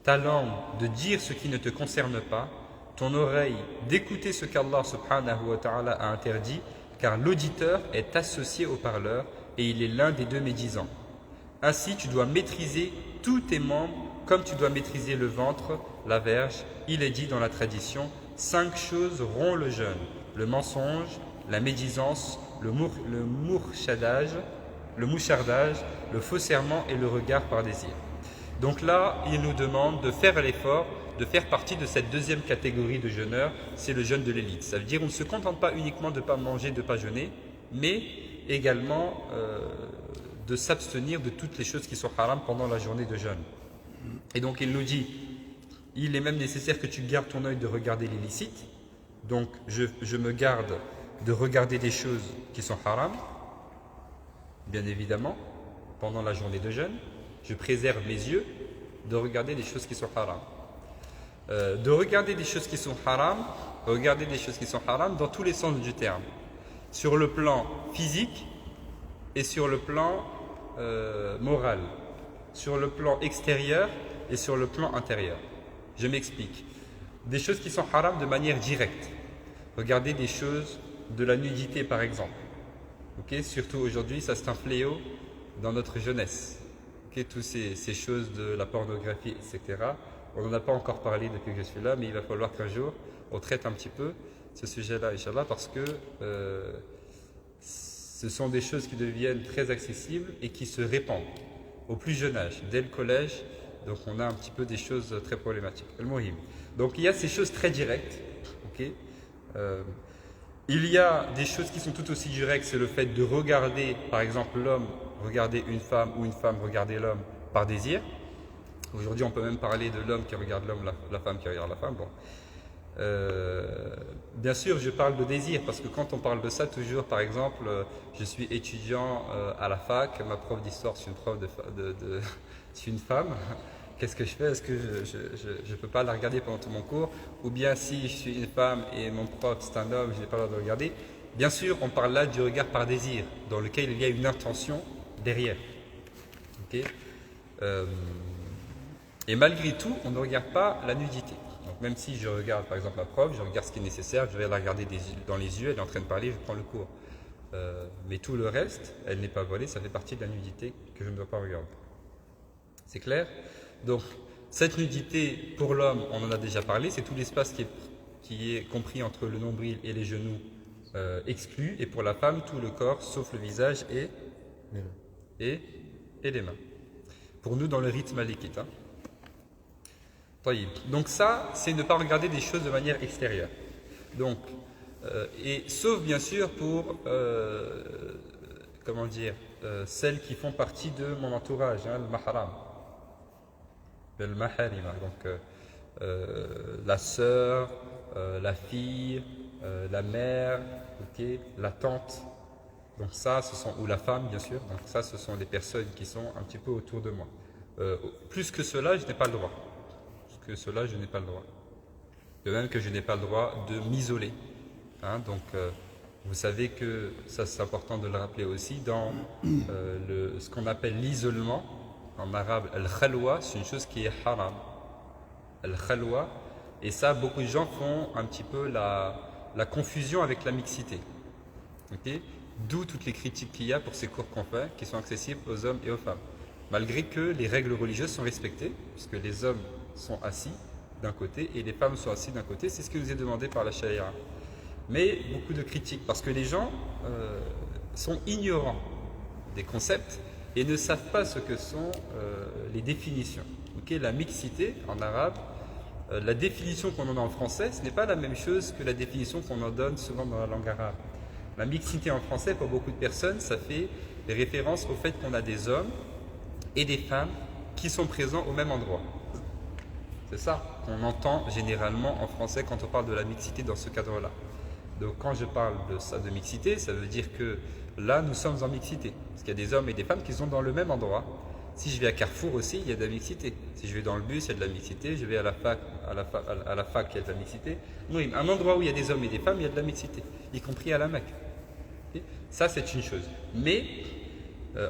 ta langue de dire ce qui ne te concerne pas, ton oreille d'écouter ce qu'Allah subhanahu wa ta'ala a interdit, car l'auditeur est associé au parleur et il est l'un des deux médisants. Ainsi, tu dois maîtriser tous tes membres comme tu dois maîtriser le ventre, la verge. Il est dit dans la tradition, 5 choses rompent le jeûne: le mensonge, la médisance, le mouchardage, le faux serment et le regard par désir. Donc là, il nous demande de faire l'effort, de faire partie de cette deuxième catégorie de jeûneurs, c'est le jeûne de l'élite. Ça veut dire qu'on ne se contente pas uniquement de ne pas manger, de ne pas jeûner, mais également de s'abstenir de toutes les choses qui sont haram pendant la journée de jeûne. Et donc il nous dit, il est même nécessaire que tu gardes ton œil de regarder l'illicite. Donc je me garde de regarder des choses qui sont haram, bien évidemment, pendant la journée de jeûne. Je préserve mes yeux de regarder des choses qui sont haram. De regarder des choses qui sont haram, regarder des choses qui sont haram dans tous les sens du terme. Sur le plan physique et sur le plan moral. Sur le plan extérieur et sur le plan intérieur. Je m'explique. Des choses qui sont haram de manière directe. Regardez des choses de la nudité par exemple. Okay? Surtout aujourd'hui, ça c'est un fléau dans notre jeunesse. Okay? Toutes ces choses de la pornographie, etc. On n'en a pas encore parlé depuis que je suis là, mais il va falloir qu'un jour on traite un petit peu ce sujet-là, Inch'Allah, parce que ce sont des choses qui deviennent très accessibles et qui se répandent au plus jeune âge, dès le collège. Donc on a un petit peu des choses très problématiques. Donc il y a ces choses très directes. Okay? Il y a des choses qui sont tout aussi directes, c'est le fait de regarder, par exemple, l'homme regarder une femme ou une femme regarder l'homme par désir. Aujourd'hui, on peut même parler de l'homme qui regarde l'homme, la femme qui regarde la femme. Bon. Bien sûr, je parle de désir parce que quand on parle de ça, toujours, par exemple, je suis étudiant à la fac, ma prof d'histoire, c'est une prof c'est une femme. Qu'est-ce que je fais? Est-ce que je ne peux pas la regarder pendant tout mon cours? Ou bien si je suis une femme et mon prof c'est un homme, je n'ai pas le droit de le regarder? Bien sûr, on parle là du regard par désir, dans lequel il y a une intention derrière. Okay? Et malgré tout, on ne regarde pas la nudité. Donc même si je regarde par exemple ma prof, je regarde ce qui est nécessaire, je vais la regarder dans les yeux, elle est en train de parler, je prends le cours. Mais tout le reste, elle n'est pas voilée, ça fait partie de la nudité que je ne dois pas regarder. C'est clair? Donc, cette nudité, pour l'homme, on en a déjà parlé, c'est tout l'espace qui est compris entre le nombril et les genoux exclus, et pour la femme, tout le corps, sauf le visage et les mains. Pour nous, dans le rythme malikite. Hein. Donc ça, c'est ne pas regarder des choses de manière extérieure. Donc, et sauf bien sûr pour, celles qui font partie de mon entourage, hein, le mahram. Le maharima, donc la sœur, la fille, la mère, okay, la tante, donc ça, ou la femme bien sûr, donc ça ce sont des personnes qui sont un petit peu autour de moi. Plus que cela, je n'ai pas le droit. que cela, je n'ai pas le droit. De même que je n'ai pas le droit de m'isoler. Hein, donc, vous savez que, ça c'est important de le rappeler aussi, dans ce qu'on appelle l'isolement, en arabe, al-khalwa, c'est une chose qui est haram. Al-khalwa, et ça, beaucoup de gens font un petit peu la confusion avec la mixité. Okay? D'où toutes les critiques qu'il y a pour ces cours qu'on fait, qui sont accessibles aux hommes et aux femmes. Malgré que les règles religieuses sont respectées, puisque les hommes sont assis d'un côté et les femmes sont assises d'un côté, c'est ce qui nous est demandé par la charia. Mais beaucoup de critiques, parce que les gens sont ignorants des concepts et ne savent pas ce que sont les définitions. Okay? La mixité en arabe, la définition qu'on en a en français, ce n'est pas la même chose que la définition qu'on en donne souvent dans la langue arabe. La mixité en français, pour beaucoup de personnes, ça fait référence au fait qu'on a des hommes et des femmes qui sont présents au même endroit. C'est ça qu'on entend généralement en français quand on parle de la mixité dans ce cadre-là. Donc quand je parle de ça, de mixité, ça veut dire que là, nous sommes en mixité. Parce qu'il y a des hommes et des femmes qui sont dans le même endroit. Si je vais à Carrefour aussi, il y a de la mixité. Si je vais dans le bus, il y a de la mixité. Je vais à la fac, il y a de la mixité. Oui, un endroit où il y a des hommes et des femmes, il y a de la mixité, y compris à la Mecque. Okay? Ça, c'est une chose. Mais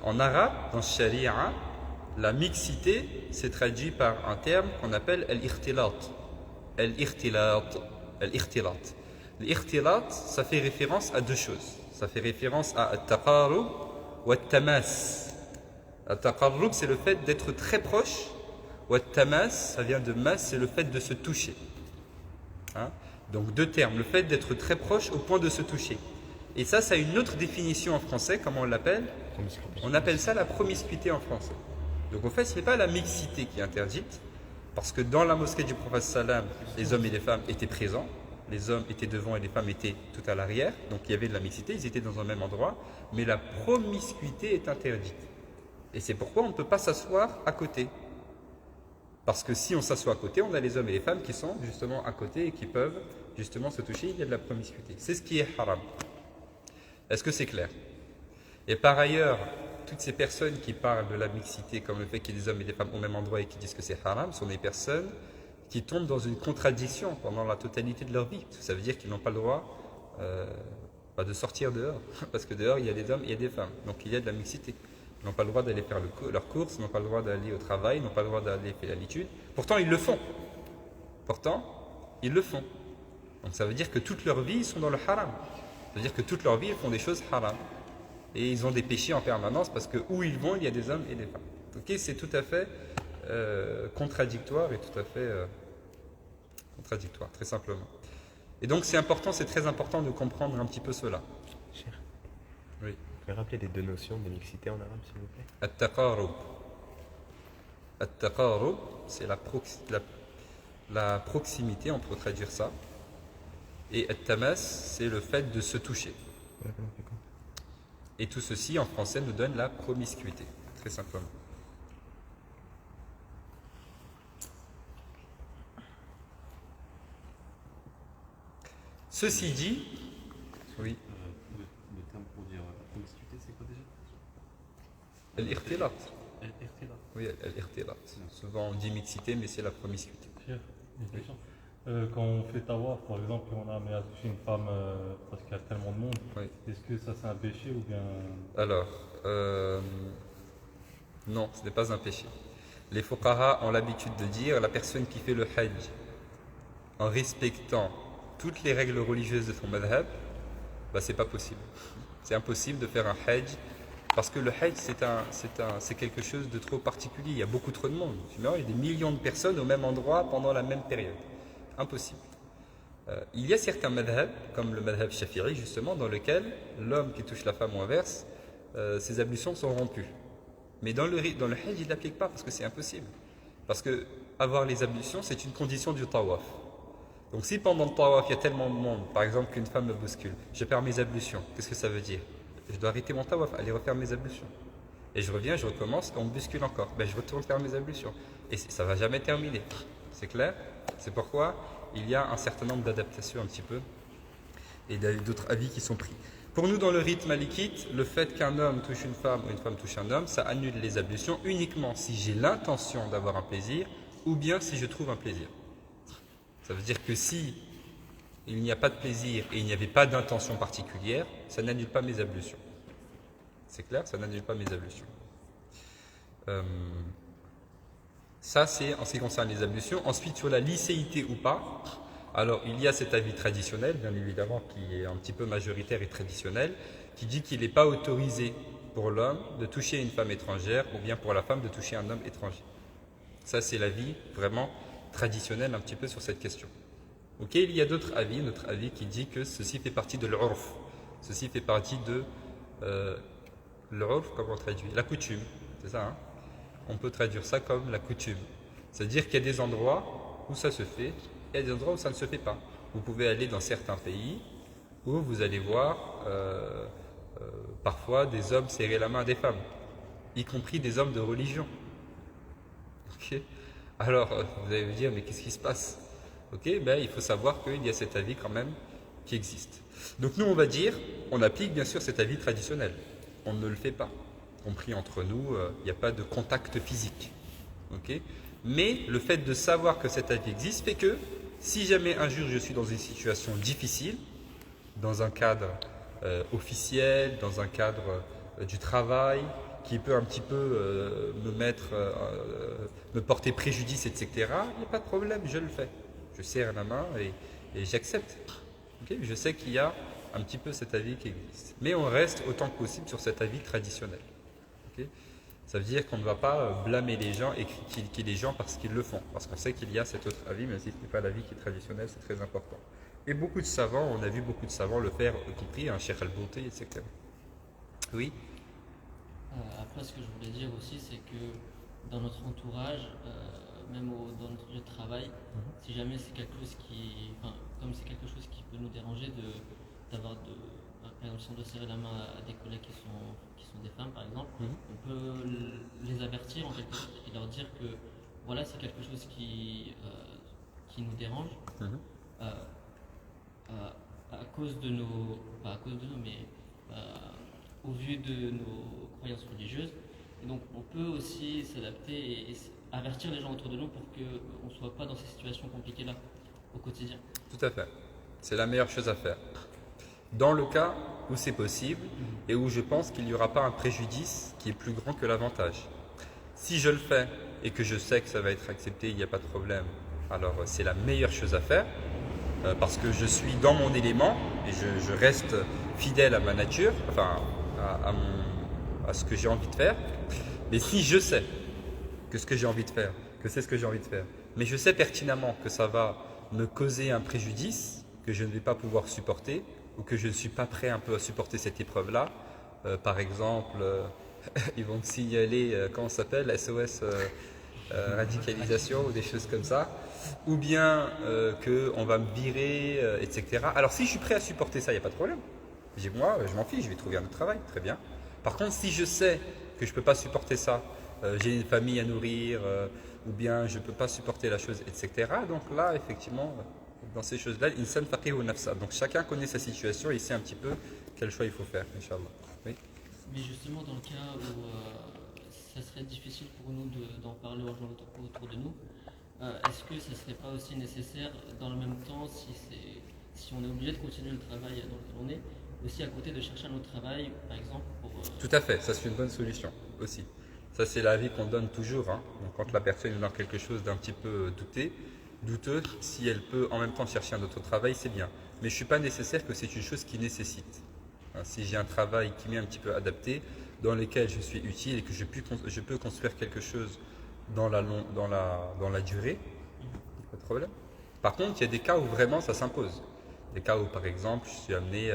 en arabe, dans Sharia, la mixité s'est traduit par un terme qu'on appelle al-ikhtilat. Al-ikhtilat. Al-ikhtilat. Al-ikhtilat, ça fait référence à deux choses. Ça fait référence à al-taqarrub ou al-tamas. Al-taqarrub, c'est le fait d'être très proche. Ou al-tamas, ça vient de mas, c'est le fait de se toucher. Hein? Donc deux termes. Le fait d'être très proche au point de se toucher. Et ça a une autre définition en français. Comment on l'appelle? On appelle ça la promiscuité en français. Donc en fait, ce n'est pas la mixité qui est interdite, parce que dans la mosquée du prophète sallam, les hommes et les femmes étaient présents, les hommes étaient devant et les femmes étaient tout à l'arrière, donc il y avait de la mixité, ils étaient dans un même endroit, mais la promiscuité est interdite. Et c'est pourquoi on ne peut pas s'asseoir à côté. Parce que si on s'assoit à côté, on a les hommes et les femmes qui sont justement à côté et qui peuvent justement se toucher, il y a de la promiscuité. C'est ce qui est haram. Est-ce que c'est clair? Et par ailleurs, toutes ces personnes qui parlent de la mixité, comme le fait qu'il y ait des hommes et des femmes au même endroit et qui disent que c'est haram, sont des personnes qui tombent dans une contradiction pendant la totalité de leur vie. Ça veut dire qu'ils n'ont pas le droit de sortir dehors, parce que dehors il y a des hommes et il y a des femmes, donc il y a de la mixité. Ils n'ont pas le droit d'aller faire leurs courses, ils n'ont pas le droit d'aller au travail, ils n'ont pas le droit d'aller faire l'étude. Pourtant ils le font. Donc ça veut dire que toute leur vie ils sont dans le haram. Ça veut dire que toute leur vie ils font des choses haram. Et ils ont des péchés en permanence parce que où ils vont, il y a des hommes et des femmes. Okay, c'est tout à fait contradictoire et tout à fait contradictoire, très simplement. Et donc c'est important, c'est très important de comprendre un petit peu cela. Cher. Oui. Vous pouvez rappeler les deux notions de mixité en arabe, s'il vous plaît? At-taqarrub. At-taqarrub, c'est la proximité, on peut traduire ça. Et at-tamas, c'est le fait de se toucher. Et tout ceci, en français, nous donne la promiscuité, très simplement. Ceci dit, oui. Le terme pour dire promiscuité, c'est quoi déjà? Al-ikhtilat. Al-ikhtilat. Oui, al-ikhtilat. Souvent on dit mixité, mais c'est la promiscuité. Chef, une question. Quand on fait tawaf, par exemple, et on a amené à toucher une femme parce qu'il y a tellement de monde, Oui. est-ce que ça c'est un péché ou bien... Alors, non, ce n'est pas un péché. Les fuqaha ont l'habitude de dire la personne qui fait le hajj en respectant toutes les règles religieuses de son madhab, c'est pas possible. C'est impossible de faire un hajj parce que le hajj c'est quelque chose de trop particulier. Il y a beaucoup trop de monde. Il y a des millions de personnes au même endroit pendant la même période. Impossible. Il y a certains madhab, comme le madhab shafi'i justement, dans lequel l'homme qui touche la femme ou inverse, ses ablutions sont rompues. Mais dans le hajj, il ne l'applique pas parce que c'est impossible. Parce que avoir les ablutions, c'est une condition du tawaf. Donc si pendant le tawaf, il y a tellement de monde, par exemple qu'une femme me bouscule, je perds mes ablutions, qu'est-ce que ça veut dire? Je dois arrêter mon tawaf, aller refaire mes ablutions. Et je reviens, je recommence, on me bouscule encore. Je retourne faire mes ablutions. Et ça ne va jamais terminer. C'est clair? C'est pourquoi il y a un certain nombre d'adaptations un petit peu et d'autres avis qui sont pris. Pour nous, dans le rite malikite, le fait qu'un homme touche une femme ou une femme touche un homme, ça annule les ablutions uniquement si j'ai l'intention d'avoir un plaisir ou bien si je trouve un plaisir. Ça veut dire que si il n'y a pas de plaisir et il n'y avait pas d'intention particulière, ça n'annule pas mes ablutions. C'est clair, ça n'annule pas mes ablutions. Ça, c'est en ce qui concerne les ablutions. Ensuite, sur la licéité ou pas, alors il y a cet avis traditionnel, bien évidemment, qui est un petit peu majoritaire et traditionnel, qui dit qu'il n'est pas autorisé pour l'homme de toucher une femme étrangère ou bien pour la femme de toucher un homme étranger. Ça, c'est l'avis vraiment traditionnel un petit peu sur cette question. Ok, il y a d'autres avis, notre avis qui dit que ceci fait partie de l'urf. Ceci fait partie de l'urf, comment on traduit? La coutume, c'est ça, hein? On peut traduire ça comme la coutume. C'est-à-dire qu'il y a des endroits où ça se fait et il y a des endroits où ça ne se fait pas. Vous pouvez aller dans certains pays où vous allez voir parfois des hommes serrer la main à des femmes, y compris des hommes de religion. Ok. Alors, vous allez vous dire, mais qu'est-ce qui se passe? Ok, ben, il faut savoir qu'il y a cet avis quand même qui existe. Donc nous, on va dire, on applique bien sûr cet avis traditionnel. On ne le fait pas. Compris entre nous, il n'y a pas de contact physique. Ok. Mais le fait de savoir que cet avis existe fait que si jamais un jour je suis dans une situation difficile, dans un cadre officiel, dans un cadre du travail, qui peut un petit peu me porter préjudice, etc., il n'y a pas de problème, je le fais. Je serre la main et j'accepte. Okay, je sais qu'il y a un petit peu cet avis qui existe. Mais on reste autant que possible sur cet avis traditionnel. Okay, ça veut dire qu'on ne va pas blâmer les gens et critiquer les gens parce qu'ils le font. Parce qu'on sait qu'il y a cet autre avis, mais si ce n'est pas l'avis qui est traditionnel, c'est très important. Et beaucoup de savants, on a vu beaucoup de savants le faire, y compris un Cheikh Al-Bouti, etc. Oui. Après, ce que je voulais dire aussi, c'est que dans notre entourage, même dans notre lieu de travail, si jamais c'est quelque chose qui, enfin, comme c'est quelque chose qui peut nous déranger d'avoir par exemple, si on doit serrer la main à des collègues qui sont des femmes, par exemple, on peut les avertir en quelque sorte et leur dire que voilà, c'est quelque chose qui nous dérange. À cause de nos, pas à cause de nous, mais au vu de nos croyances religieuses. Et donc on peut aussi s'adapter et avertir les gens autour de nous pour qu'on ne soit pas dans ces situations compliquées-là au quotidien. Tout à fait. C'est la meilleure chose à faire. Dans le cas où c'est possible et où je pense qu'il n'y aura pas un préjudice qui est plus grand que l'avantage. Si je le fais et que je sais que ça va être accepté, il n'y a pas de problème, alors c'est la meilleure chose à faire. Parce que je suis dans mon élément et je reste fidèle à ma nature, enfin à ce que j'ai envie de faire. Mais si je sais que ce que j'ai envie de faire, que c'est ce que j'ai envie de faire, mais je sais pertinemment que ça va me causer un préjudice que je ne vais pas pouvoir supporter ou que je ne suis pas prêt un peu à supporter cette épreuve-là, par exemple, ils vont me signaler, comment ça s'appelle, SOS radicalisation ou des choses comme ça, ou bien qu'on va me virer, etc. Alors si je suis prêt à supporter ça, il n'y a pas de problème. Moi, je m'en fiche, je vais trouver un autre travail, très bien. Par contre, si je sais que je ne peux pas supporter ça, j'ai une famille à nourrir, ou bien je ne peux pas supporter la chose, etc. Donc là, effectivement, dans ces choses-là, insan faqihu nafsa. Donc chacun connaît sa situation et il sait un petit peu quel choix il faut faire, Inch'Allah. Oui. Mais justement, dans le cas où ça serait difficile pour nous d'en parler aux gens autour de nous, est-ce que ça ne serait pas aussi nécessaire, dans le même temps, si on est obligé de continuer le travail dans lequel on est, aussi à côté de chercher un autre travail, par exemple pour, Tout à fait, ça c'est une bonne solution aussi. Ça c'est l'avis qu'on donne toujours. Hein. Donc, quand la personne est dans quelque chose d'un petit peu douteux, si elle peut en même temps chercher un autre travail, c'est bien. Mais je ne suis pas nécessaire que c'est une chose qui nécessite. Hein, si j'ai un travail qui m'est un petit peu adapté, dans lequel je suis utile et que je peux construire quelque chose dans la durée, pas de problème. Par contre, il y a des cas où vraiment ça s'impose. Des cas où, par exemple, je suis amené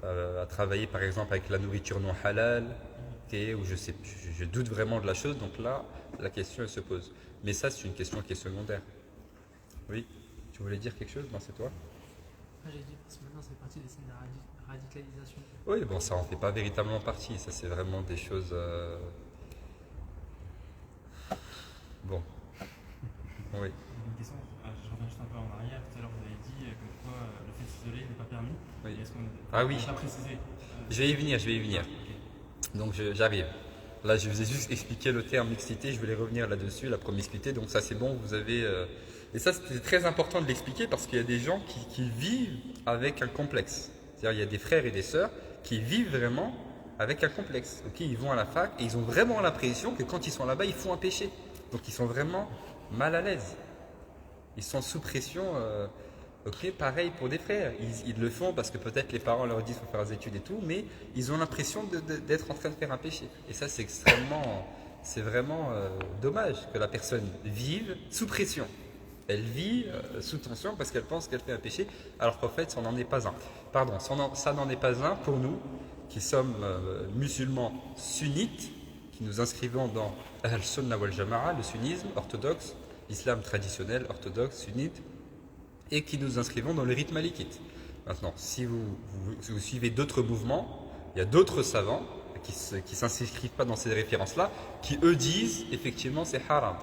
à travailler, par exemple, avec la nourriture non halal, où je doute vraiment de la chose, donc là, la question elle se pose. Mais ça, c'est une question qui est secondaire. Oui, tu voulais dire quelque chose? Non, c'est toi? J'ai dit parce que maintenant, c'est partie des signes de radicalisation. Oui, bon, ça en fait pas véritablement partie. Ça, c'est vraiment des choses. Bon. Oui. Une question, je reviens juste un peu en arrière. Tout à l'heure, vous avez dit que quoi, le fait de s'isoler n'est pas permis. Oui. Est-ce qu'on Ah oui. n'a pas précisé Je vais y venir. Okay. Donc, j'arrive. Là, je vous ai juste expliqué le terme mixité, je voulais revenir là-dessus, la promiscuité. Donc ça, c'est bon, vous avez... Et ça, c'était très important de l'expliquer parce qu'il y a des gens qui vivent avec un complexe. C'est-à-dire, il y a des frères et des sœurs qui vivent vraiment avec un complexe. Ok, ils vont à la fac et ils ont vraiment l'impression que quand ils sont là-bas, ils font un péché. Donc ils sont vraiment mal à l'aise. Ils sont sous pression. Ok, pareil pour des frères. Ils le font parce que peut-être les parents leur disent qu'il faut faire des études et tout, mais ils ont l'impression d'être en train de faire un péché. Et ça, c'est vraiment dommage que la personne vive sous pression. Elle vit sous tension parce qu'elle pense qu'elle fait un péché, alors qu'en fait, ça n'en est pas un. Pardon, ça n'en est pas un pour nous qui sommes musulmans sunnites, qui nous inscrivons dans Al-Sunnah wal-Jama'a, le sunnisme orthodoxe, l'islam traditionnel orthodoxe sunnite, et qui nous inscrivons dans le rite malikite. Maintenant, si vous suivez d'autres mouvements, il y a d'autres savants qui ne s'inscrivent pas dans ces références-là, qui eux disent effectivement c'est haram.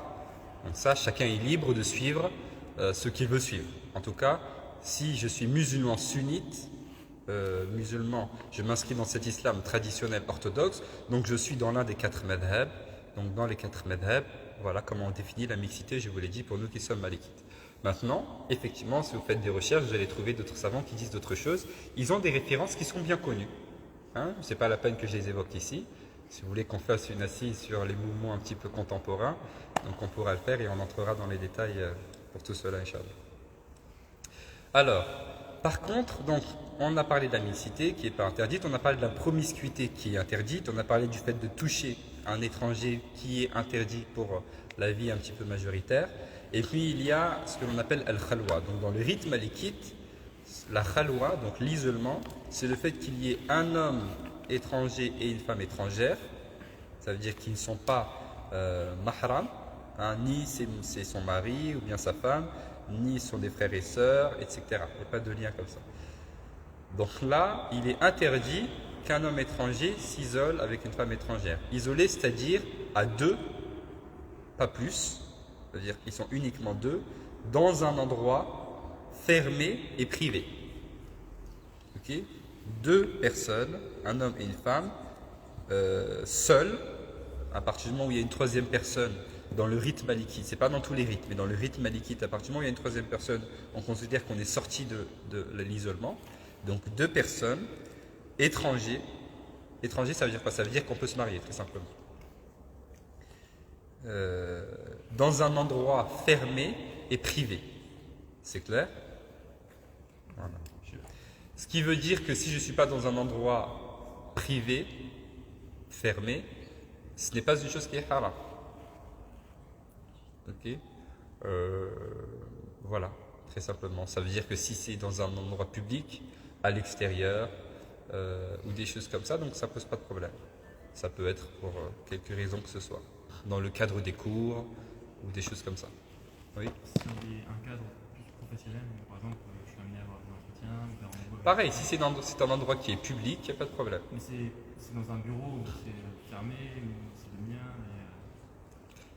Donc ça, chacun est libre de suivre ce qu'il veut suivre. En tout cas, si je suis musulman sunnite, je m'inscris dans cet islam traditionnel orthodoxe, donc je suis dans l'un des 4 madhab. Donc dans les 4 madhab, voilà comment on définit la mixité, je vous l'ai dit, pour nous qui sommes malikites. Maintenant, effectivement, si vous faites des recherches, vous allez trouver d'autres savants qui disent d'autres choses. Ils ont des références qui sont bien connues. Hein, ce n'est pas la peine que je les évoque ici. Si vous voulez qu'on fasse une assise sur les mouvements un petit peu contemporains, donc on pourra le faire et on entrera dans les détails pour tout cela, Inch'Allah. Alors, par contre, donc, on a parlé de la mixité qui n'est pas interdite, on a parlé de la promiscuité qui est interdite, on a parlé du fait de toucher un étranger qui est interdit pour la vie un petit peu majoritaire. Et puis il y a ce que l'on appelle al-khalwa. Donc dans le rite malikite, la khalwa, donc l'isolement, c'est le fait qu'il y ait un homme étranger et une femme étrangère. Ça veut dire qu'ils ne sont pas mahram, hein, ni c'est son mari ou bien sa femme, ni sont des frères et sœurs, etc. Il n'y a pas de lien comme ça. Donc là, il est interdit qu'un homme étranger s'isole avec une femme étrangère. Isolé, c'est-à-dire à deux, pas plus. C'est-à-dire qu'ils sont uniquement deux, dans un endroit fermé et privé. Okay, 2 personnes, un homme et une femme, seuls, à partir du moment où il y a une 3e personne dans le rite malikite, c'est pas dans tous les rites, mais dans le rite malikite, à partir du moment où il y a une 3e personne, on considère qu'on est sorti de l'isolement. Donc 2 personnes, étrangers. Étranger, ça veut dire quoi? Ça veut dire qu'on peut se marier, très simplement. Dans un endroit fermé et privé. C'est clair? Voilà. Ce qui veut dire que si je ne suis pas dans un endroit privé, fermé, ce n'est pas une chose qui est haram. Ok? Voilà, très simplement. Ça veut dire que si c'est dans un endroit public, à l'extérieur, ou des choses comme ça, donc ça ne pose pas de problème. Ça peut être pour quelque raison que ce soit. Dans le cadre des cours ou des choses comme ça. Oui. C'est un cadre plus professionnel, par exemple, je suis amené à avoir un entretien, faire rendez-vous avec- Pareil, si c'est un endroit qui est public, il n'y a pas de problème. Mais c'est dans un bureau où c'est fermé, où c'est le mien.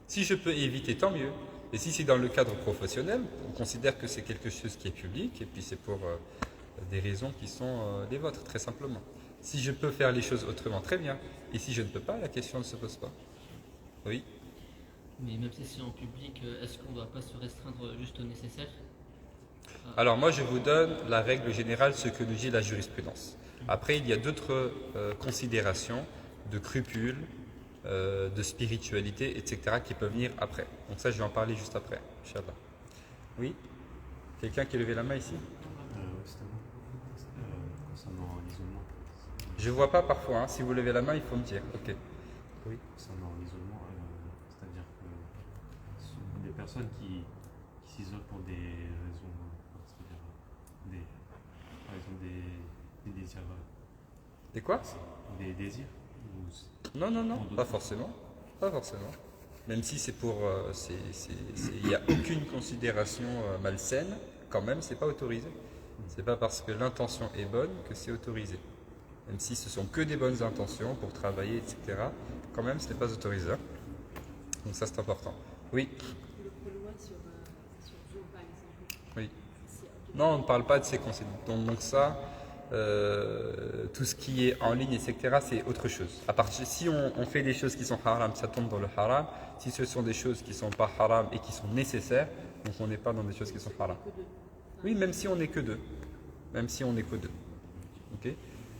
Si je peux éviter, tant mieux. Et si c'est dans le cadre professionnel, on considère que c'est quelque chose qui est public et puis c'est pour des raisons qui sont les vôtres, très simplement. Si je peux faire les choses autrement, très bien. Et si je ne peux pas, la question ne se pose pas. Oui. Mais même si c'est en public, est-ce qu'on ne doit pas se restreindre juste au nécessaire? Alors moi, je vous donne la règle générale, ce que nous dit la jurisprudence. Après, il y a d'autres considérations de scrupules, de spiritualité, etc. qui peuvent venir après. Donc ça, je vais en parler juste après, Inch'Allah. Oui. Quelqu'un qui a levé la main ici? C'était moi. Concernant l'isolement. Je ne vois pas parfois, hein. Si vous levez la main, il faut me dire. Ok. Oui. Concernant l'isolement, c'est-à-dire que les personnes qui s'isolent pour des raisons particulières, par exemple des désirs. Et quoi? Des désirs ou Non, non, non, Pour d'autres pas forcément. Pas forcément. Même si c'est pour. Il n'y a aucune considération malsaine, quand même, c'est pas autorisé. C'est pas parce que l'intention est bonne que c'est autorisé. Même si ce sont que des bonnes intentions pour travailler, etc., quand même, ce n'est pas autorisé. Donc ça, c'est important. Oui. Le loi sur Zoom, par exemple. Oui. C'est ok. Non, on ne parle pas de ces conséquences. Donc ça, tout ce qui est en ligne, etc., c'est autre chose. À partir, si on fait des choses qui sont haram, ça tombe dans le haram. Si ce sont des choses qui ne sont pas haram et qui sont nécessaires, donc on n'est pas dans des choses qui sont haram. Oui, même si on n'est que deux. Même si on n'est que deux. Ok ?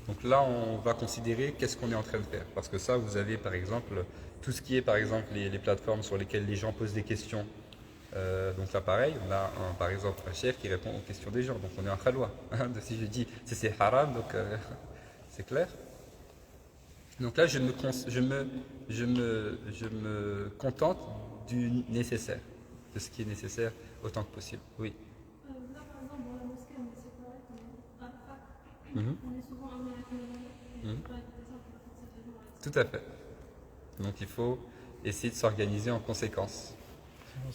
Donc là, on va considérer qu'est-ce qu'on est en train de faire. Parce que ça, vous avez par exemple, tout ce qui est par exemple les plateformes sur lesquelles les gens posent des questions. Donc là, pareil, on a par exemple un chef qui répond aux questions des gens. Donc on est en khalwa. Si je dis c'est haram, donc c'est clair. Donc là, je me contente du nécessaire, de ce qui est nécessaire autant que possible. Oui. Là, par exemple, dans la mosquée, on est séparés quand même. À la fac, Mhm. on est souvent amenés avec nos mains. Mhm. C'est pas intéressant pour la force de Tout à fait. Donc il faut essayer de s'organiser en conséquence.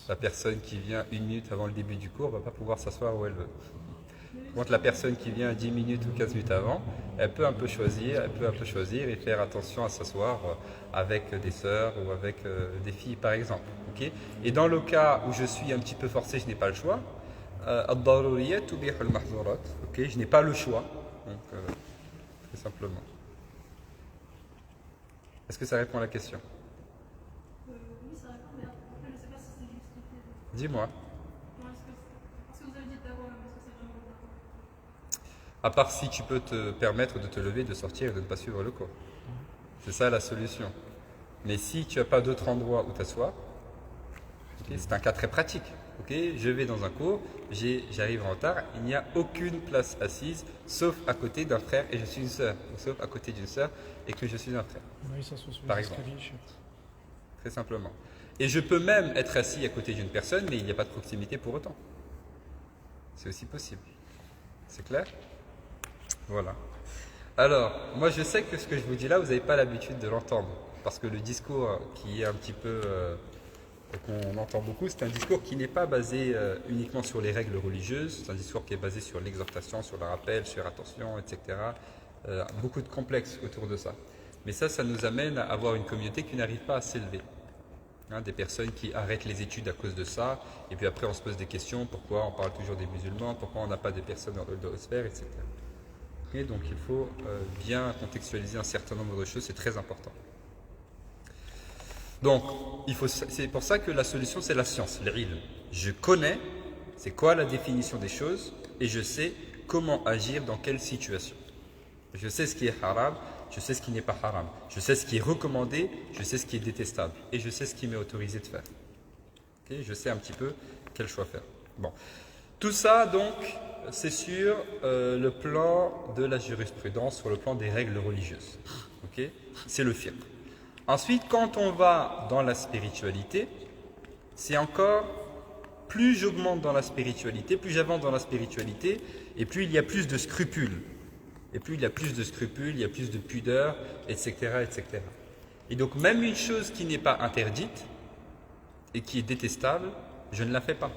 La personne qui vient 1 minute avant le début du cours ne va pas pouvoir s'asseoir où elle veut. Contre la personne qui vient 10 minutes ou 15 minutes avant, elle peut un peu choisir et faire attention à s'asseoir avec des sœurs ou avec des filles par exemple. Okay, et dans le cas où je suis un petit peu forcé, je n'ai pas le choix, ad-daruriyat tubihu al-mahzurat. Ok, je n'ai pas le choix. Donc très simplement. Est-ce que ça répond à la question? Oui, ça répond, mais après, je ne sais pas si c'est justifié. Dis-moi. Parce que vous avez dit d'avoir, mais est-ce que c'est vraiment d'accord? À part si tu peux te permettre de te lever, de sortir et de ne pas suivre le cours. C'est ça la solution. Mais si tu n'as pas d'autre endroit où t'asseoir, okay, c'est un cas très pratique. Okay, je vais dans un cours, j'arrive en retard, il n'y a aucune place assise, sauf à côté d'un frère et je suis une sœur, ou sauf à côté d'une sœur et que je suis un frère. Par exemple. Très simplement. Et je peux même être assis à côté d'une personne, mais il n'y a pas de proximité pour autant. C'est aussi possible. C'est clair? Voilà. Alors, moi je sais que ce que je vous dis là, vous n'avez pas l'habitude de l'entendre. Parce que le discours qui est un petit peu, qu'on entend beaucoup, c'est un discours qui n'est pas basé uniquement sur les règles religieuses, c'est un discours qui est basé sur l'exhortation, sur le rappel, sur l'attention, etc. Beaucoup de complexes autour de ça. Mais ça nous amène à avoir une communauté qui n'arrive pas à s'élever. Des personnes qui arrêtent les études à cause de ça, et puis après on se pose des questions, pourquoi on parle toujours des musulmans, pourquoi on n'a pas de personnes de haute sphère, etc. Et donc il faut bien contextualiser un certain nombre de choses, c'est très important. Donc, c'est pour ça que la solution c'est la science, l'ilm. Je connais c'est quoi la définition des choses, et je sais comment agir dans quelle situation. Je sais ce qui est haram, je sais ce qui n'est pas haram. Je sais ce qui est recommandé, je sais ce qui est détestable. Et je sais ce qui m'est autorisé de faire. Okay, je sais un petit peu quel choix faire. Bon. Tout ça, donc, c'est sur le plan de la jurisprudence, sur le plan des règles religieuses. Okay, c'est le fiqh. Ensuite, quand on va dans la spiritualité, c'est encore, plus j'augmente dans la spiritualité, plus j'avance dans la spiritualité, et plus il y a plus de scrupules. Et plus il y a plus de scrupules, il y a plus de pudeur, etc., etc. Et donc même une chose qui n'est pas interdite et qui est détestable, je ne la fais pas.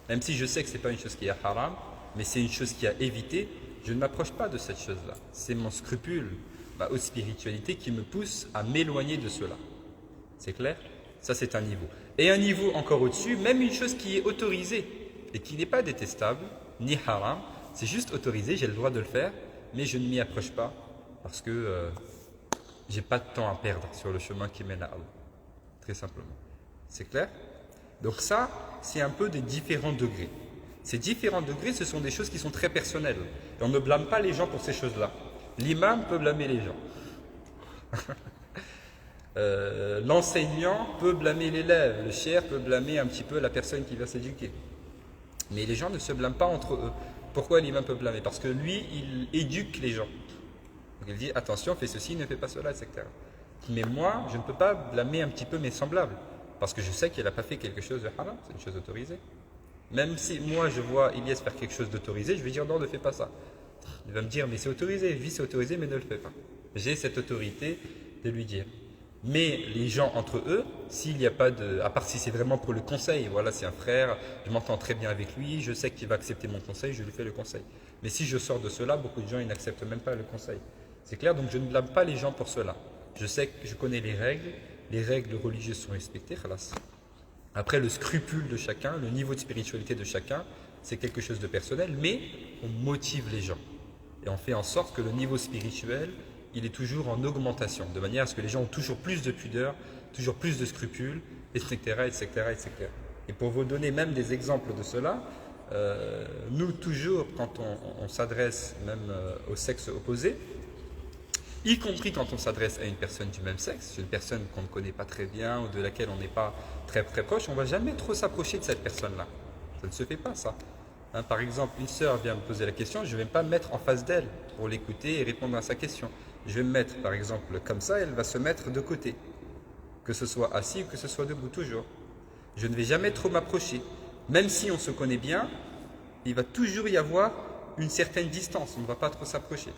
Même si je sais que ce n'est pas une chose qui est haram, mais c'est une chose qui a évité, je ne m'approche pas de cette chose-là. C'est mon scrupule, ma haute spiritualité qui me pousse à m'éloigner de cela. C'est clair? Ça c'est un niveau. Et un niveau encore au-dessus, même une chose qui est autorisée et qui n'est pas détestable, ni haram, c'est juste autorisé, j'ai le droit de le faire, mais je ne m'y approche pas parce que j'ai pas de temps à perdre sur le chemin qui mène à Allah. Très simplement. C'est clair? Donc ça, c'est un peu des différents degrés. Ces différents degrés, ce sont des choses qui sont très personnelles. Et on ne blâme pas les gens pour ces choses-là. L'imam peut blâmer les gens. L'enseignant peut blâmer l'élève. Le cheikh peut blâmer un petit peu la personne qui va s'éduquer. Mais les gens ne se blâment pas entre eux. Pourquoi l'imam peut blâmer? Parce que lui, il éduque les gens. Donc il dit, attention, fais ceci, ne fais pas cela, etc. Mais moi, je ne peux pas blâmer un petit peu mes semblables. Parce que je sais qu'il n'a pas fait quelque chose de haram, c'est une chose autorisée. Même si moi, je vois Ilyes faire quelque chose d'autorisé, je vais dire, non, ne fais pas ça. Il va me dire, mais c'est autorisé, oui, c'est autorisé, mais ne le fais pas. J'ai cette autorité de lui dire. Mais les gens entre eux, s'il n'y a pas de... À part si c'est vraiment pour le conseil, voilà, c'est un frère, je m'entends très bien avec lui, je sais qu'il va accepter mon conseil, je lui fais le conseil. Mais si je sors de cela, beaucoup de gens ils n'acceptent même pas le conseil. C'est clair, donc je ne blâme pas les gens pour cela. Je sais que je connais les règles religieuses sont respectées, khalas. Après, le scrupule de chacun, le niveau de spiritualité de chacun, c'est quelque chose de personnel, mais on motive les gens. Et on fait en sorte que le niveau spirituel, il est toujours en augmentation, de manière à ce que les gens ont toujours plus de pudeur, toujours plus de scrupules, etc., etc., etc. Et pour vous donner même des exemples de cela, nous toujours, quand on s'adresse même au sexe opposé, y compris quand on s'adresse à une personne du même sexe, une personne qu'on ne connaît pas très bien ou de laquelle on n'est pas très proche, on ne va jamais trop s'approcher de cette personne-là. Ça ne se fait pas, ça. Hein, par exemple, une sœur vient me poser la question, je ne vais pas me mettre en face d'elle pour l'écouter et répondre à sa question. Je vais me mettre, par exemple, comme ça, elle va se mettre de côté. Que ce soit assis ou que ce soit debout, toujours. Je ne vais jamais trop m'approcher. Même si on se connaît bien, il va toujours y avoir une certaine distance, on ne va pas trop s'approcher.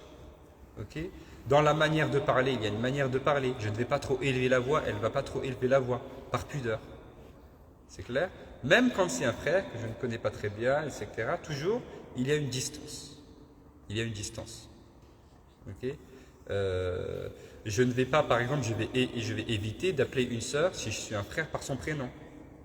Okay? Dans la manière de parler, il y a une manière de parler. Je ne vais pas trop élever la voix, elle ne va pas trop élever la voix, par pudeur. C'est clair? Même quand c'est un frère que je ne connais pas très bien, etc., toujours, il y a une distance. Il y a une distance. Okay? Je ne vais pas, par exemple, je vais éviter d'appeler une sœur si je suis un frère par son prénom.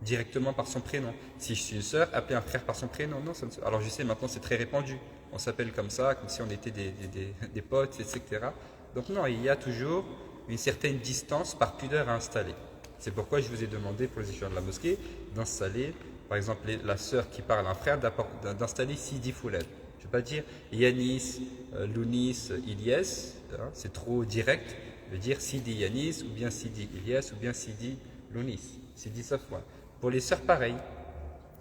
Directement par son prénom. Si je suis une sœur, appeler un frère par son prénom. Non, ça ne... Alors je sais, maintenant c'est très répandu. On s'appelle comme ça, comme si on était des potes, etc. Donc non, il y a toujours une certaine distance par pudeur à installer. C'est pourquoi je vous ai demandé pour les étudiants de la mosquée d'installer, par exemple, la sœur qui parle à un frère, d'installer Sidi Fouled. Je ne vais pas dire Yanis, Lounis, Ilyes, hein, c'est trop direct. Je vais dire Sidi Yanis, ou bien Sidi Ilyes, ou bien Sidi Lounis, Sidi Safwan. Pour les sœurs, pareil.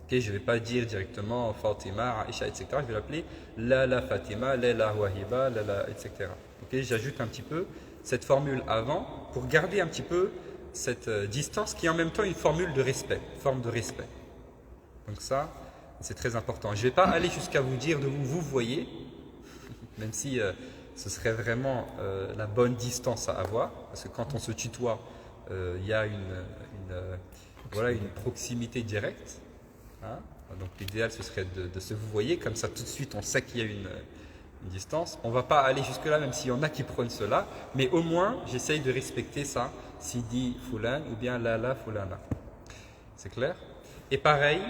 Okay, je ne vais pas dire directement Fatima, Aisha, etc. Je vais l'appeler Lala Fatima, Lala Wahiba, Lala, etc. Okay, j'ajoute un petit peu cette formule avant pour garder un petit peu cette distance qui est en même temps une formule de respect, forme de respect. Donc ça, c'est très important. Je ne vais pas aller jusqu'à vous dire de vous voyez, même si ce serait vraiment la bonne distance à avoir, parce que quand on se tutoie, il y a une proximité directe. Hein? Donc l'idéal ce serait de se vous voyez, comme ça tout de suite on sait qu'il y a une distance. On ne va pas aller jusque là même s'il y en a qui prônent cela, mais au moins j'essaye de respecter ça, Sidi Foulan ou bien Lala Foulana. C'est clair? Et pareil,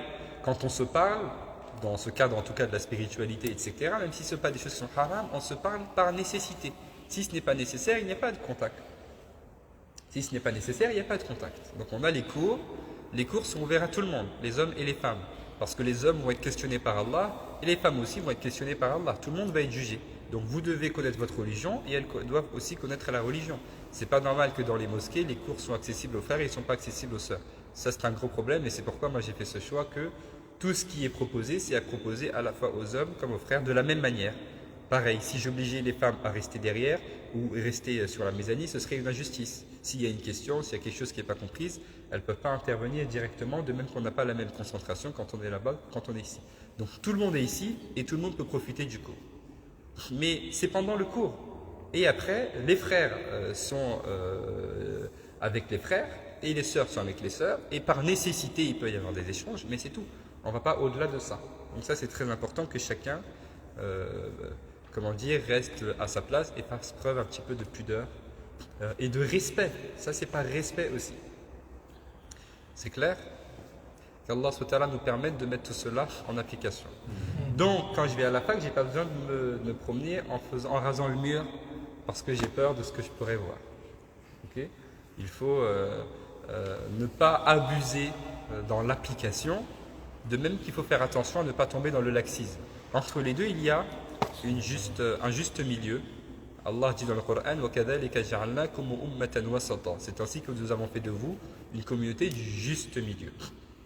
quand on se parle, dans ce cadre en tout cas de la spiritualité, etc., même si ce ne sont pas des choses qui sont haram, on se parle par nécessité. Si ce n'est pas nécessaire, il n'y a pas de contact. Si ce n'est pas nécessaire, il n'y a pas de contact. Donc on a les cours. Les cours sont ouverts à tout le monde, les hommes et les femmes. Parce que les hommes vont être questionnés par Allah et les femmes aussi vont être questionnées par Allah. Tout le monde va être jugé. Donc vous devez connaître votre religion et elles doivent aussi connaître la religion. C'est pas normal que dans les mosquées, les cours sont accessibles aux frères et ils ne sont pas accessibles aux sœurs. Ça c'est un gros problème et c'est pourquoi moi j'ai fait ce choix que tout ce qui est proposé, c'est à proposer à la fois aux hommes comme aux frères de la même manière. Pareil, si j'obligeais les femmes à rester derrière ou rester sur la mezzanine, ce serait une injustice. S'il y a une question, s'il y a quelque chose qui n'est pas comprise, elles ne peuvent pas intervenir directement, de même qu'on n'a pas la même concentration quand on est là-bas, quand on est ici. Donc tout le monde est ici et tout le monde peut profiter du cours. Mais c'est pendant le cours. Et après, les frères sont avec les frères et les sœurs sont avec les sœurs. Et par nécessité, il peut y avoir des échanges, mais c'est tout. On ne va pas au-delà de ça. Donc ça, c'est très important que chacun reste à sa place et fasse preuve un petit peu de pudeur et de respect. Ça, c'est par respect aussi. C'est clair? Qu'Allah SWT nous permette de mettre tout cela en application. Donc, quand je vais à la fac, je n'ai pas besoin de me promener en rasant le mur parce que j'ai peur de ce que je pourrais voir. Okay? Il faut ne pas abuser dans l'application, de même qu'il faut faire attention à ne pas tomber dans le laxisme. Entre les deux, il y a un juste milieu. Allah dit dans le Coran « C'est ainsi que nous avons fait de vous une communauté du juste milieu. »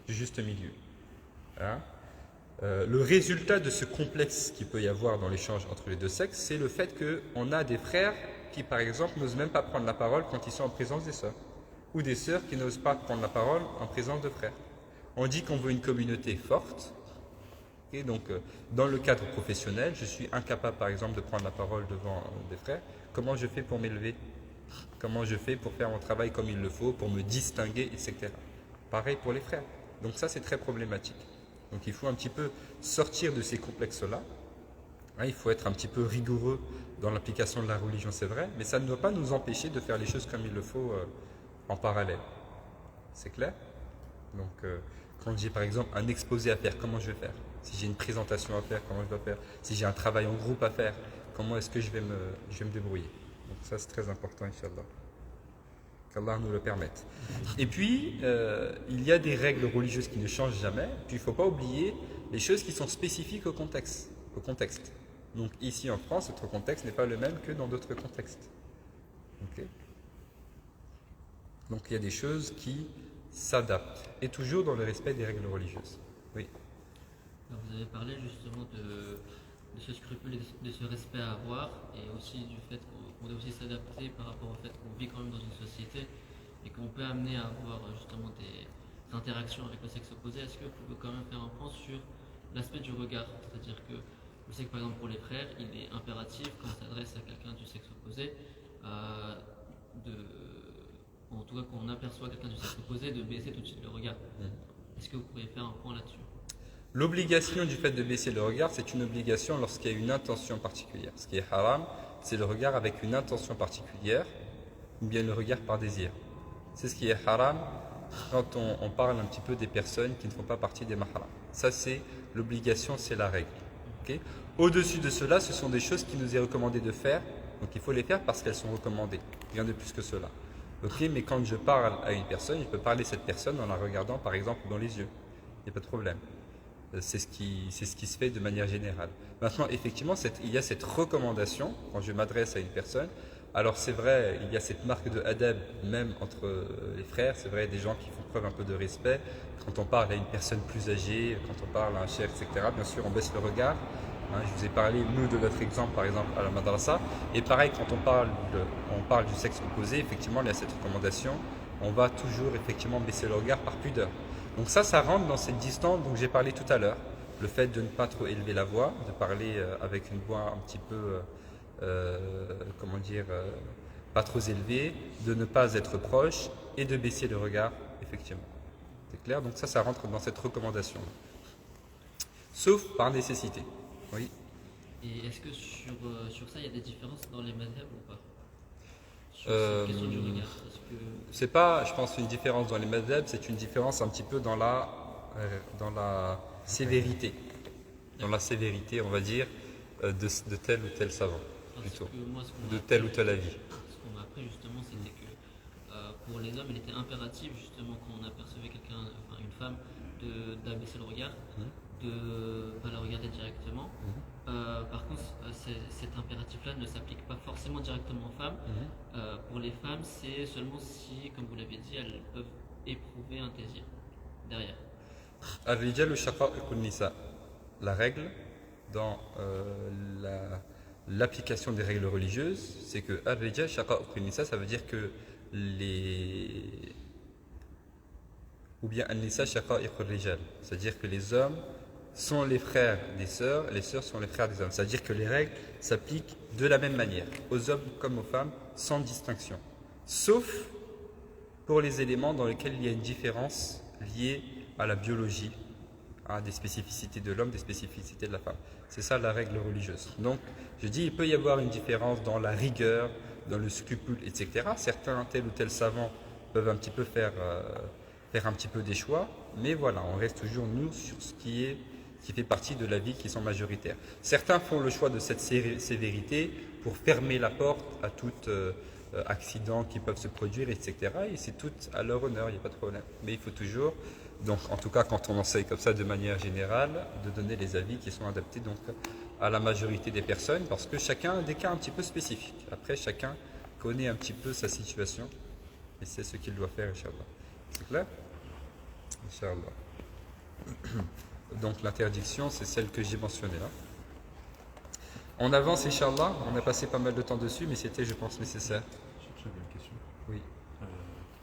Du juste milieu. Hein? Le résultat de ce complexe qu'il peut y avoir dans l'échange entre les deux sexes, c'est le fait qu'on a des frères qui, par exemple, n'osent même pas prendre la parole quand ils sont en présence des sœurs. Ou des sœurs qui n'osent pas prendre la parole en présence de frères. On dit qu'on veut une communauté forte. Et donc, dans le cadre professionnel, je suis incapable, par exemple, de prendre la parole devant des frères. Comment je fais pour m'élever? Comment je fais pour faire mon travail comme il le faut, pour me distinguer, etc. Pareil pour les frères. Donc ça, c'est très problématique. Donc il faut un petit peu sortir de ces complexes-là. Hein, il faut être un petit peu rigoureux dans l'application de la religion, c'est vrai, mais ça ne doit pas nous empêcher de faire les choses comme il le faut en parallèle. C'est clair? Donc, quand j'ai par exemple un exposé à faire, comment je vais faire? Si j'ai une présentation à faire, comment je dois faire? Si j'ai un travail en groupe à faire, comment est-ce que je vais me débrouiller. Donc ça c'est très important, Inch'Allah. Qu'Allah nous le permette. Et puis, il y a des règles religieuses qui ne changent jamais. Puis il ne faut pas oublier les choses qui sont spécifiques au contexte. Donc ici en France, notre contexte n'est pas le même que dans d'autres contextes. Ok. Donc il y a des choses qui s'adaptent. Et toujours dans le respect des règles religieuses. Oui. Alors, vous avez parlé justement de ce scrupule et de ce respect à avoir, et aussi du fait qu'on doit aussi s'adapter par rapport au fait qu'on vit quand même dans une société et qu'on peut amener à avoir justement des interactions avec le sexe opposé. Est-ce que vous pouvez quand même faire un point sur l'aspect du regard? C'est-à-dire que je sais que par exemple pour les frères, il est impératif quand on s'adresse à quelqu'un du sexe opposé, en tout cas quand on aperçoit quelqu'un du sexe opposé, de baisser tout de suite le regard. Est-ce que vous pourriez faire un point là-dessus? L'obligation du fait de baisser le regard, c'est une obligation lorsqu'il y a une intention particulière. Ce qui est haram, c'est le regard avec une intention particulière, ou bien le regard par désir. C'est ce qui est haram quand on parle un petit peu des personnes qui ne font pas partie des mahram. Ça, c'est l'obligation, c'est la règle. Okay. Au-dessus de cela, ce sont des choses qui nous est recommandé de faire, donc il faut les faire parce qu'elles sont recommandées, rien de plus que cela. Okay. Mais quand je parle à une personne, je peux parler à cette personne en la regardant par exemple dans les yeux, il n'y a pas de problème. C'est ce qui se fait de manière générale. Maintenant, effectivement, il y a cette recommandation quand je m'adresse à une personne. Alors c'est vrai, il y a cette marque de adab même entre les frères. C'est vrai, des gens qui font preuve un peu de respect. Quand on parle à une personne plus âgée, quand on parle à un cheikh, etc., bien sûr, on baisse le regard. Je vous ai parlé, nous, de notre exemple, par exemple, à la madrasa. Et pareil, quand on parle du sexe opposé, effectivement, il y a cette recommandation. On va toujours, effectivement, baisser le regard par pudeur. Donc ça rentre dans cette distance dont j'ai parlé tout à l'heure. Le fait de ne pas trop élever la voix, de parler avec une voix un petit peu, pas trop élevée, de ne pas être proche et de baisser le regard, effectivement. C'est clair? Donc ça rentre dans cette recommandation. Sauf par nécessité. Oui. Et est-ce que sur ça, il y a des différences dans les madhhabs ou pas? Sur cette question du regard. C'est pas, je pense, une différence dans les madhhabs, c'est une différence un petit peu dans la sévérité. Dans la sévérité, on va dire, de tel ou tel savant, plutôt. De tel ou tel avis. Ce qu'on m'a appris justement, c'était que pour les hommes, il était impératif justement quand on apercevait une femme, d'abaisser le regard, de ne pas la regarder directement. Par contre, cet impératif-là ne s'applique pas forcément directement aux femmes. Pour les femmes, c'est seulement si, comme vous l'avez dit, elles peuvent éprouver un désir derrière. Al-rijal shaqa'iqun nisa. La règle dans l'application des règles religieuses, c'est que Al-rijal shaqa'iqun nisa, ça veut dire que ou bien An-nisa shaqa'iqur rijal, c'est-à-dire que les hommes sont les frères des sœurs, les sœurs sont les frères des hommes. C'est-à-dire que les règles s'appliquent de la même manière, aux hommes comme aux femmes, sans distinction. Sauf pour les éléments dans lesquels il y a une différence liée à la biologie, à des spécificités de l'homme, des spécificités de la femme. C'est ça la règle religieuse. Donc, je dis, il peut y avoir une différence dans la rigueur, dans le scrupule, etc. Certains, tel ou tel savant, peuvent un petit peu faire un petit peu des choix, mais voilà, on reste toujours, nous, sur ce qui fait partie de la vie qui sont majoritaires. Certains font le choix de cette sévérité pour fermer la porte à tout accident qui peuvent se produire, etc. Et c'est tout à leur honneur, il n'y a pas de problème. Mais il faut toujours, donc en tout cas quand on enseigne comme ça de manière générale, de donner les avis qui sont adaptés donc à la majorité des personnes, parce que chacun a des cas un petit peu spécifiques. Après, chacun connaît un petit peu sa situation et sait ce qu'il doit faire, Inch'Allah. C'est clair? Inch'Allah. Donc l'interdiction, c'est celle que j'ai mentionnée là. On avance, Inch'Allah. On a passé pas mal de temps dessus, mais c'était, je pense, nécessaire. J'avais une question. Oui.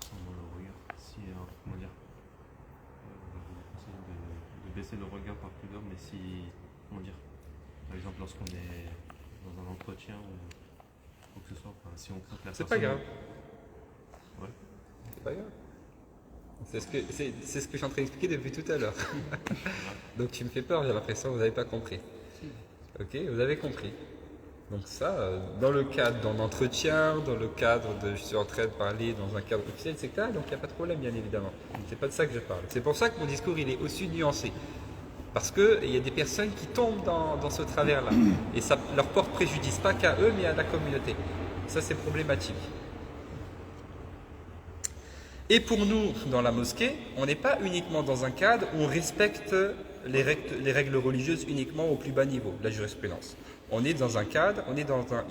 Concernant le regard, si, comment dire, vous conseillez de baisser le regard par pudeur, mais si, comment dire, par exemple, lorsqu'on est dans un entretien ou quoi que ce soit, enfin, si on craint que la C'est personne... pas grave. Ouais. C'est pas grave. C'est ce que je suis en train d'expliquer depuis tout à l'heure. Donc tu me fais peur, j'ai l'impression que vous n'avez pas compris. Ok, vous avez compris. Donc ça, dans le cadre d'un entretien, dans le cadre de je suis en train de parler dans un cadre officiel, etc. Donc il n'y a pas de problème, bien évidemment. C'est pas de ça que je parle. C'est pour ça que mon discours il est aussi nuancé. Parce qu'il y a des personnes qui tombent dans ce travers-là. Et ça leur porte préjudice, pas qu'à eux, mais à la communauté. Ça, c'est problématique. Et pour nous, dans la mosquée, on n'est pas uniquement dans un cadre où on respecte les règles religieuses uniquement au plus bas niveau, la jurisprudence. On est dans un cadre,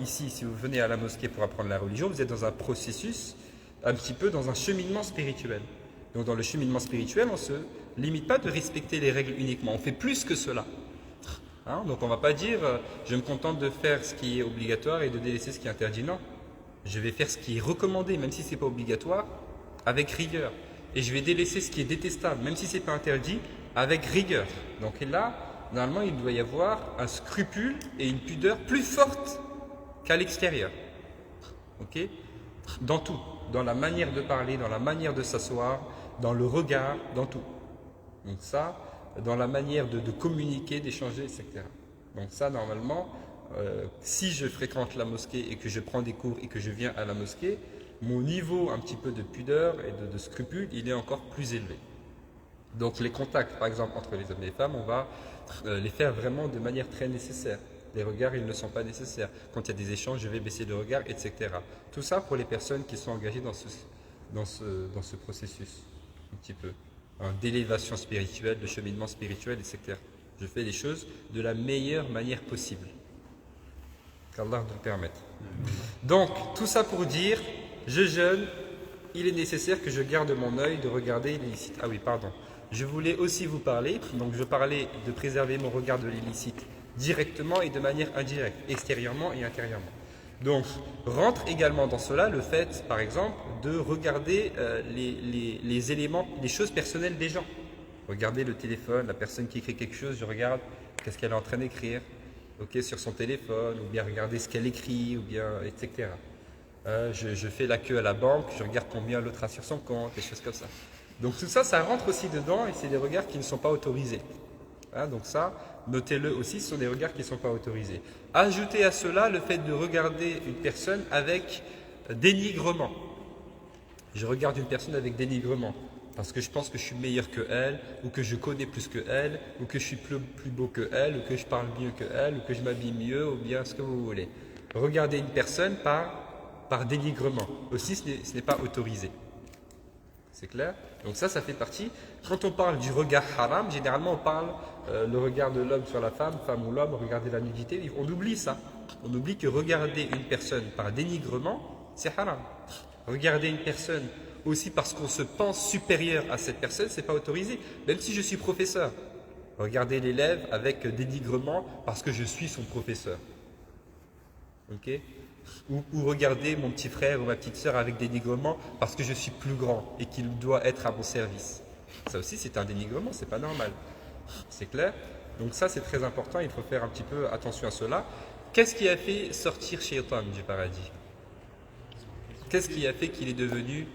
ici, si vous venez à la mosquée pour apprendre la religion, vous êtes dans un processus, un petit peu dans un cheminement spirituel. Donc dans le cheminement spirituel, on ne se limite pas de respecter les règles uniquement, on fait plus que cela. Hein? Donc on ne va pas dire, je me contente de faire ce qui est obligatoire et de délaisser ce qui est interdit. Non, je vais faire ce qui est recommandé, même si ce n'est pas obligatoire, avec rigueur. Et je vais délaisser ce qui est détestable, même si ce n'est pas interdit, avec rigueur. Donc là, normalement, il doit y avoir un scrupule et une pudeur plus forte qu'à l'extérieur. Ok? Dans tout. Dans la manière de parler, dans la manière de s'asseoir, dans le regard, dans tout. Donc ça, dans la manière de communiquer, d'échanger, etc. Donc ça, normalement, si je fréquente la mosquée et que je prends des cours et que je viens à la mosquée, mon niveau un petit peu de pudeur et de scrupule, il est encore plus élevé. Donc les contacts, par exemple, entre les hommes et les femmes, on va les faire vraiment de manière très nécessaire. Les regards, ils ne sont pas nécessaires. Quand il y a des échanges, je vais baisser le regard, etc. Tout ça pour les personnes qui sont engagées dans ce processus, un petit peu. D'élévation spirituelle, de cheminement spirituel, etc. Je fais les choses de la meilleure manière possible. Qu'Allah nous permette. Donc, tout ça pour dire, je jeûne, il est nécessaire que je garde mon œil de regarder l'illicite. Ah oui, pardon. Je voulais aussi vous parler, donc je parlais de préserver mon regard de l'illicite directement et de manière indirecte, extérieurement et intérieurement. Donc, rentre également dans cela le fait, par exemple, de regarder les éléments, les choses personnelles des gens. Regardez le téléphone, la personne qui écrit quelque chose, je regarde qu'est-ce qu'elle est en train d'écrire, ok, sur son téléphone, ou bien regarder ce qu'elle écrit, ou bien, etc. Je fais la queue à la banque, je regarde combien l'autre a sur son compte, des choses comme ça. Donc tout ça, ça rentre aussi dedans et c'est des regards qui ne sont pas autorisés. Hein, donc ça, notez-le aussi, ce sont des regards qui ne sont pas autorisés. Ajoutez à cela le fait de regarder une personne avec dénigrement. Je regarde une personne avec dénigrement parce que je pense que je suis meilleur que elle, ou que je connais plus que elle, ou que je suis plus beau que elle, ou que je parle mieux que elle, ou que je m'habille mieux, ou bien ce que vous voulez. Regardez une personne par dénigrement. Aussi, ce n'est pas autorisé. C'est clair? Donc ça fait partie. Quand on parle du regard haram, généralement on parle le regard de l'homme sur la femme ou l'homme, regarder la nudité. On oublie ça. On oublie que regarder une personne par dénigrement, c'est haram. Regarder une personne aussi parce qu'on se pense supérieur à cette personne, c'est pas autorisé. Même si je suis professeur. Regarder l'élève avec dénigrement parce que je suis son professeur. Ok? Ou regarder mon petit frère ou ma petite sœur avec dénigrement parce que je suis plus grand et qu'il doit être à mon service. Ça aussi c'est un dénigrement, c'est pas normal. C'est clair? Donc ça c'est très important, il faut faire un petit peu attention à cela. Qu'est-ce qui a fait sortir Shaitan du paradis? Qu'est-ce qui a fait qu'il est devenu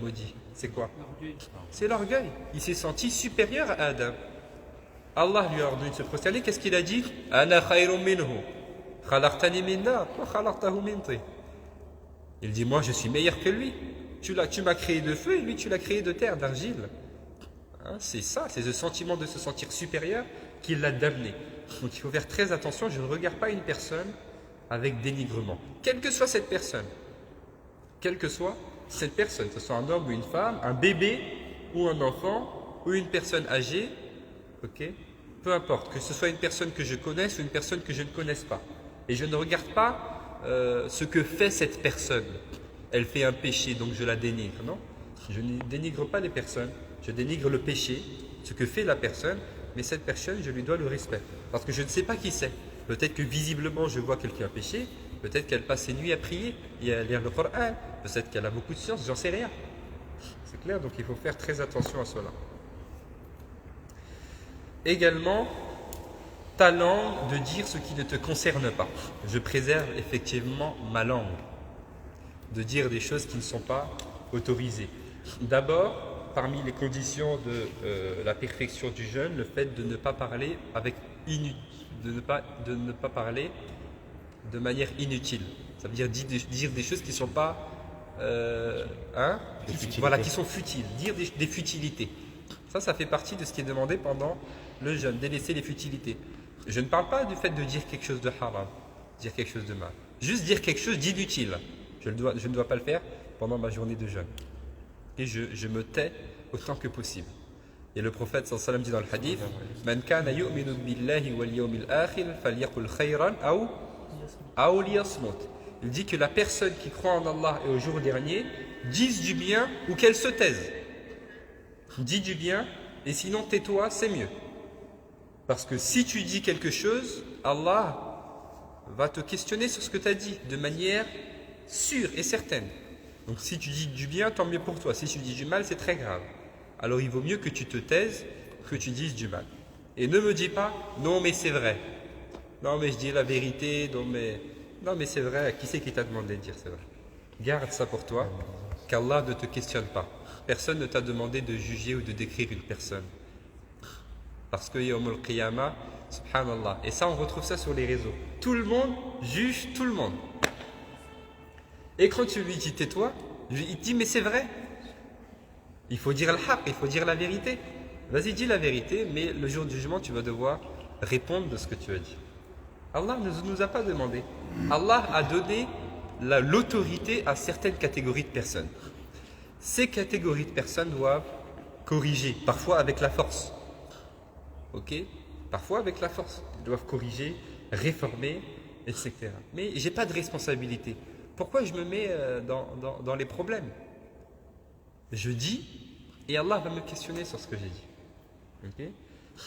maudit? C'est quoi? C'est l'orgueil. Il s'est senti supérieur à Adam. Allah lui a ordonné de se prosterner. Qu'est-ce qu'il a dit? Ana khayrun minhu. Il dit, moi je suis meilleur que lui. Tu m'as créé de feu et lui tu l'as créé de terre, d'argile. Hein, c'est ça, c'est ce sentiment de se sentir supérieur qui l'a damné. Donc il faut faire très attention, je ne regarde pas une personne avec dénigrement. Quelle que soit cette personne, que ce soit un homme ou une femme, un bébé ou un enfant ou une personne âgée, ok, peu importe, que ce soit une personne que je connaisse ou une personne que je ne connaisse pas. Et je ne regarde pas ce que fait cette personne. Elle fait un péché, donc je la dénigre. Non, je ne dénigre pas les personnes. Je dénigre le péché, ce que fait la personne, mais cette personne, je lui dois le respect. Parce que je ne sais pas qui c'est. Peut-être que visiblement, je vois quelqu'un pécher. Peut-être qu'elle passe ses nuits à prier et à lire le Coran. Peut-être qu'elle a beaucoup de science, j'en sais rien. C'est clair, donc il faut faire très attention à cela. Également, ta langue de dire ce qui ne te concerne pas. Je préserve effectivement ma langue de dire des choses qui ne sont pas autorisées. D'abord, parmi les conditions de la perfection du jeûne, le fait de ne pas parler de ne pas parler de manière inutile. Ça veut dire des choses qui ne sont pas qui sont futiles, dire des futilités. Ça fait partie de ce qui est demandé pendant le jeûne, délaisser les futilités. Je ne parle pas du fait de dire quelque chose de haram, dire quelque chose de mal. Juste dire quelque chose d'inutile. Je ne dois pas le faire pendant ma journée de jeûne. Et je me tais autant que possible. Et le prophète sallallahu alayhi wa sallam dit dans le hadith, Man kana yu'minu billahi wal yawmil akhir falyaqul khayran aw liyasmut. Il dit que la personne qui croit en Allah et au jour dernier dise du bien ou qu'elle se taise. Dis du bien et sinon tais-toi, c'est mieux. Parce que si tu dis quelque chose, Allah va te questionner sur ce que tu as dit de manière sûre et certaine. Donc si tu dis du bien, tant mieux pour toi. Si tu dis du mal, c'est très grave. Alors il vaut mieux que tu te taises que tu dises du mal. Et ne me dis pas, non mais c'est vrai. Non mais je dis la vérité, non mais c'est vrai. Qui c'est qui t'a demandé de dire c'est vrai? Garde ça pour toi, qu'Allah ne te questionne pas. Personne ne t'a demandé de juger ou de décrire une personne. Parce que Yawm al-Qiyamah, subhanallah. Et ça, on retrouve ça sur les réseaux. Tout le monde juge tout le monde. Et quand tu lui dis tais-toi, il te dit mais c'est vrai. Il faut dire al-haq, il faut dire la vérité. Vas-y, dis la vérité, mais le jour du jugement, tu vas devoir répondre de ce que tu as dit. Allah ne nous a pas demandé. Allah a donné l'autorité à certaines catégories de personnes. Ces catégories de personnes doivent corriger, parfois avec la force. Ok? Parfois avec la force. Ils doivent corriger, réformer, etc. Mais je n'ai pas de responsabilité. Pourquoi je me mets dans les problèmes? Je dis, et Allah va me questionner sur ce que j'ai dit. Okay?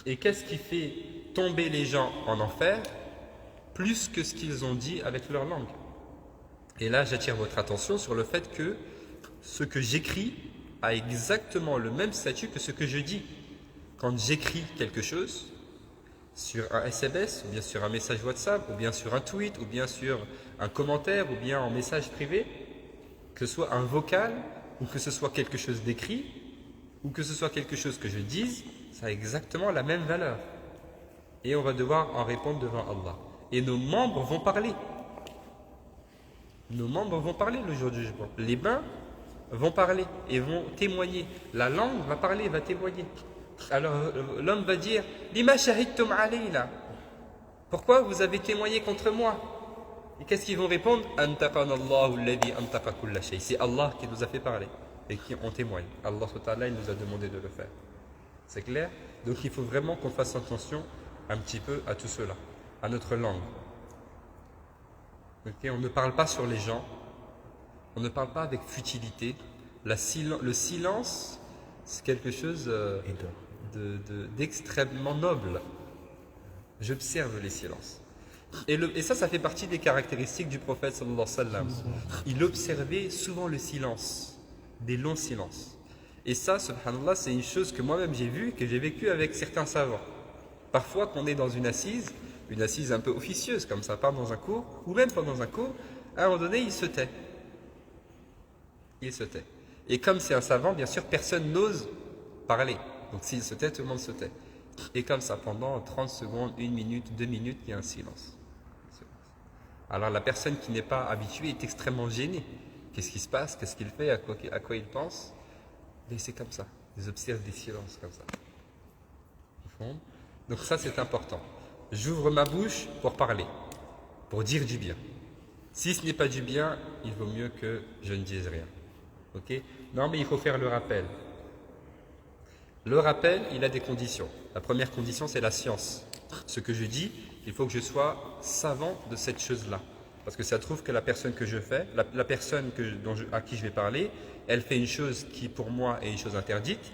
Et qu'est-ce qui fait tomber les gens en enfer plus que ce qu'ils ont dit avec leur langue? Et là, j'attire votre attention sur le fait que ce que j'écris a exactement le même statut que ce que je dis. Quand j'écris quelque chose sur un SMS, ou bien sur un message WhatsApp, ou bien sur un tweet, ou bien sur un commentaire, ou bien en message privé, que ce soit un vocal, ou que ce soit quelque chose d'écrit, ou que ce soit quelque chose que je dise, ça a exactement la même valeur. Et on va devoir en répondre devant Allah. Et nos membres vont parler. Nos membres vont parler le jour du jugement. Les mains vont parler et vont témoigner. La langue va parler, va témoigner. Alors l'homme va dire Lima shahidtum alayna. Pourquoi vous avez témoigné contre moi? Et qu'est-ce qu'ils vont répondre? Antaqanallahu alladhi antaqa kulla shay. C'est Allah qui nous a fait parler et qui en témoigne. Allah ta'ala, il nous a demandé de le faire. C'est clair? Donc il faut vraiment qu'on fasse attention un petit peu à tout cela, à notre langue. Okay? On ne parle pas sur les gens, on ne parle pas avec futilité. Le silence, c'est quelque chose d'extrêmement noble. J'observe les silences. Et ça fait partie des caractéristiques du prophète sallallahu alayhi wa sallam. Il observait souvent le silence, des longs silences. Et ça, subhanallah, c'est une chose que moi-même j'ai vue, que j'ai vécue avec certains savants. Parfois, qu'on est dans une assise un peu officieuse, comme ça, pas dans un cours, ou même pendant un cours, à un moment donné, il se tait. Il se tait. Et comme c'est un savant, bien sûr, personne n'ose parler. Donc s'il se tait, tout le monde se tait. Et comme ça, pendant 30 secondes, 1 minute, 2 minutes, il y a un silence. Alors la personne qui n'est pas habituée est extrêmement gênée. Qu'est-ce qui se passe? Qu'est-ce qu'il fait? À quoi il pense? Et c'est comme ça. Ils observent des silences comme ça. Donc ça, c'est important. J'ouvre ma bouche pour parler, pour dire du bien. Si ce n'est pas du bien, il vaut mieux que je ne dise rien. Ok? Non, mais il faut faire le rappel. Le rappel, il a des conditions. La première condition, c'est la science. Ce que je dis, il faut que je sois savant de cette chose-là. Parce que ça trouve que la personne que je fais, la personne à qui je vais parler, elle fait une chose qui pour moi est une chose interdite,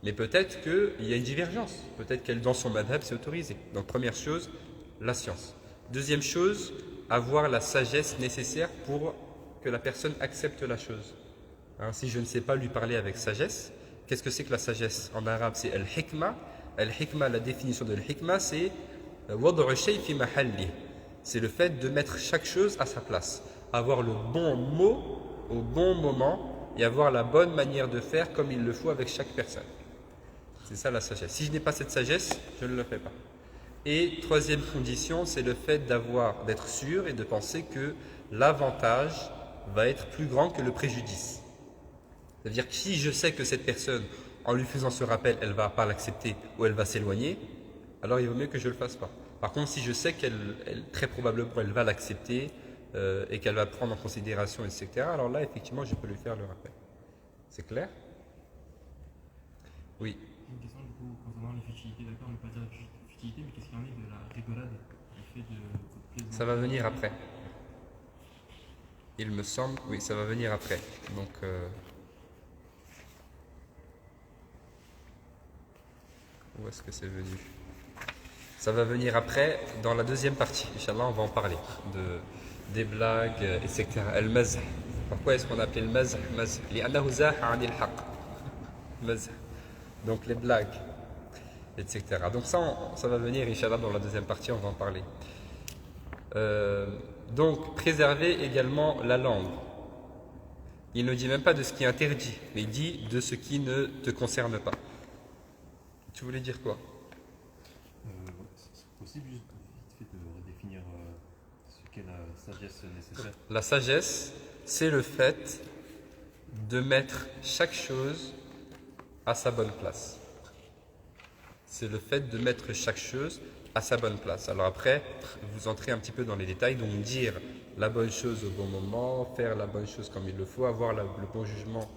mais peut-être qu'il y a une divergence. Peut-être qu'elle, dans son madhab, c'est autorisé. Donc première chose, la science. Deuxième chose, avoir la sagesse nécessaire pour que la personne accepte la chose. Hein, si je ne sais pas lui parler avec sagesse, qu'est-ce que c'est que la sagesse? En arabe, c'est al-hikma. Al-hikma, la définition de al-hikma, c'est wad'u shay fi mahalli. C'est le fait de mettre chaque chose à sa place. Avoir le bon mot au bon moment et avoir la bonne manière de faire comme il le faut avec chaque personne. C'est ça la sagesse. Si je n'ai pas cette sagesse, je ne le fais pas. Et troisième condition, c'est le fait d'être sûr et de penser que l'avantage va être plus grand que le préjudice. C'est-à-dire que si je sais que cette personne, en lui faisant ce rappel, elle ne va pas l'accepter ou elle va s'éloigner, alors il vaut mieux que je ne le fasse pas. Par contre, si je sais très probablement, elle va l'accepter et qu'elle va prendre en considération, etc., alors là, effectivement, je peux lui faire le rappel. C'est clair? Oui. J'ai une question du coup concernant les futilités, d'accord, on ne peut pas dire futilité, mais qu'est-ce qu'il y en est de la rigolade, du fait de votre plaisir? Ça va venir après. Il me semble, oui, ça va venir après. Donc, où est-ce que c'est venu? Ça va venir après, dans la deuxième partie. Inch'Allah, on va en parler. Des blagues, etc. Al-mazh. Pourquoi est-ce qu'on a appelé le mazh? Mazh. لأنه زاح عن الحق. Mazh. Donc les blagues, etc. Donc ça va venir, Inch'Allah, dans la deuxième partie, on va en parler. Donc, préserver également la langue. Il ne dit même pas de ce qui est interdit, mais il dit de ce qui ne te concerne pas. Tu voulais dire quoi? C'est possible juste vite fait de redéfinir ce qu'est la sagesse nécessaire. La sagesse, c'est le fait de mettre chaque chose à sa bonne place. C'est le fait de mettre chaque chose à sa bonne place. Alors après, vous entrez un petit peu dans les détails, donc dire la bonne chose au bon moment, faire la bonne chose comme il le faut, avoir le bon jugement,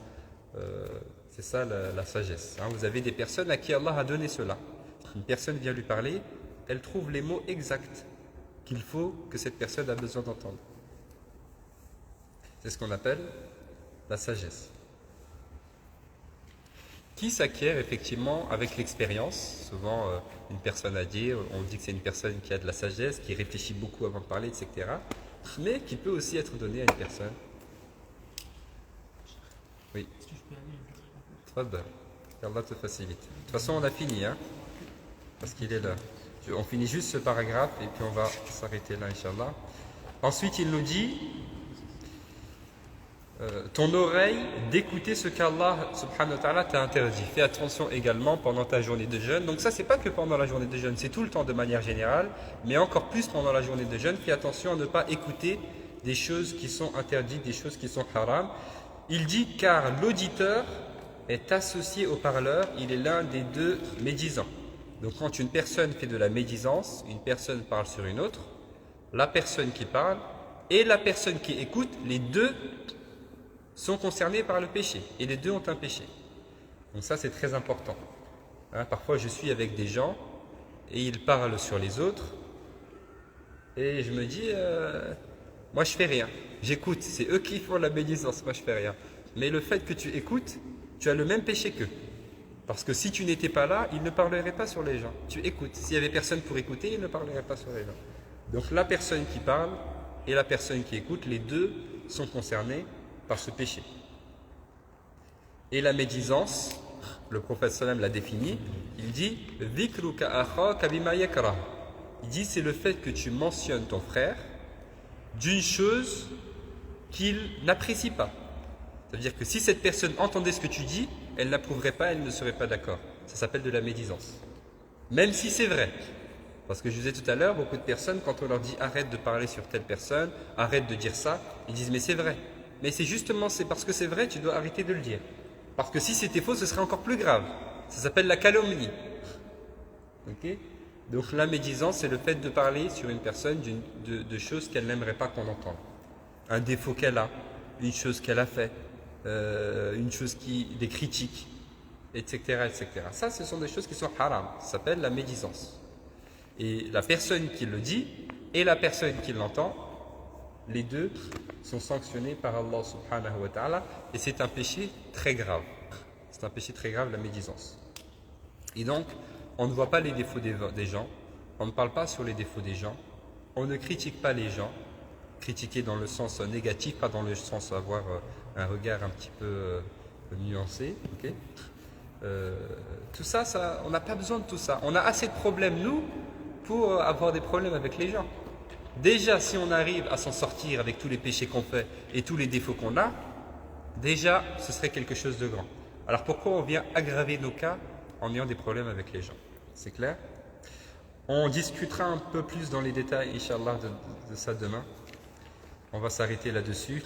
c'est ça la sagesse. Hein. Vous avez des personnes à qui Allah a donné cela. Une personne vient lui parler, elle trouve les mots exacts qu'il faut que cette personne a besoin d'entendre. C'est ce qu'on appelle la sagesse. Qui s'acquiert effectivement avec l'expérience. Souvent, une personne a dit, on dit que c'est une personne qui a de la sagesse, qui réfléchit beaucoup avant de parler, etc. Mais qui peut aussi être donnée à une personne. Oui. Est-ce que je peux aller Tfaddal. qu'Allah te facilite. De toute façon, on a fini, hein, parce qu'il est là. On finit juste ce paragraphe et puis on va s'arrêter là, Inch'Allah. Ensuite, il nous dit ton oreille d'écouter ce qu'Allah subhanahu wa ta'ala t'a interdit. Fais attention également pendant ta journée de jeûne. Donc ça, c'est pas que pendant la journée de jeûne, c'est tout le temps de manière générale, mais encore plus pendant la journée de jeûne. Fais attention à ne pas écouter des choses qui sont interdites, des choses qui sont haram. Il dit car l'auditeur est associé au parleur, il est l'un des deux médisants. Donc quand une personne fait de la médisance, une personne parle sur une autre, la personne qui parle et la personne qui écoute, les deux sont concernés par le péché et les deux ont un péché. Donc ça c'est très important. Hein, parfois je suis avec des gens et ils parlent sur les autres et je me dis moi je fais rien, j'écoute, c'est eux qui font la médisance, moi je fais rien. Mais le fait que tu écoutes, tu as le même péché qu'eux. Parce que si tu n'étais pas là, ils ne parleraient pas sur les gens. Tu écoutes. S'il n'y avait personne pour écouter, ils ne parleraient pas sur les gens. Donc la personne qui parle et la personne qui écoute, les deux sont concernés par ce péché. Et la médisance, le prophète sallam l'a défini, il dit « Dhikruka akhaka bima yakrah » Il dit c'est le fait que tu mentionnes ton frère d'une chose qu'il n'apprécie pas. Ça veut dire que si cette personne entendait ce que tu dis, elle n'approuverait pas, elle ne serait pas d'accord. Ça s'appelle de la médisance. Même si c'est vrai. Parce que je vous disais tout à l'heure, beaucoup de personnes, quand on leur dit arrête de parler sur telle personne, arrête de dire ça, ils disent mais c'est vrai. Mais c'est justement parce que c'est vrai, tu dois arrêter de le dire. Parce que si c'était faux, ce serait encore plus grave. Ça s'appelle la calomnie. Ok ? Donc la médisance, c'est le fait de parler sur une personne de choses qu'elle n'aimerait pas qu'on entende. Un défaut qu'elle a, une chose qu'elle a fait, une chose des critiques, etc., etc. Ça, ce sont des choses qui sont haram. Ça s'appelle la médisance. Et la personne qui le dit et la personne qui l'entend, les deux sont sanctionnés par Allah subhanahu wa ta'ala et c'est un péché très grave. C'est un péché très grave, la médisance. Et donc, on ne voit pas les défauts des gens, on ne parle pas sur les défauts des gens, on ne critique pas les gens, critiquer dans le sens négatif, pas dans le sens avoir un regard un petit peu nuancé. Okay, tout ça, on n'a pas besoin de tout ça. On a assez de problèmes, nous, pour avoir des problèmes avec les gens. Déjà, si on arrive à s'en sortir avec tous les péchés qu'on fait et tous les défauts qu'on a, déjà, ce serait quelque chose de grand. Alors pourquoi on vient aggraver nos cas en ayant des problèmes avec les gens? C'est clair? On discutera un peu plus dans les détails, Inch'Allah, de ça demain. On va s'arrêter là-dessus.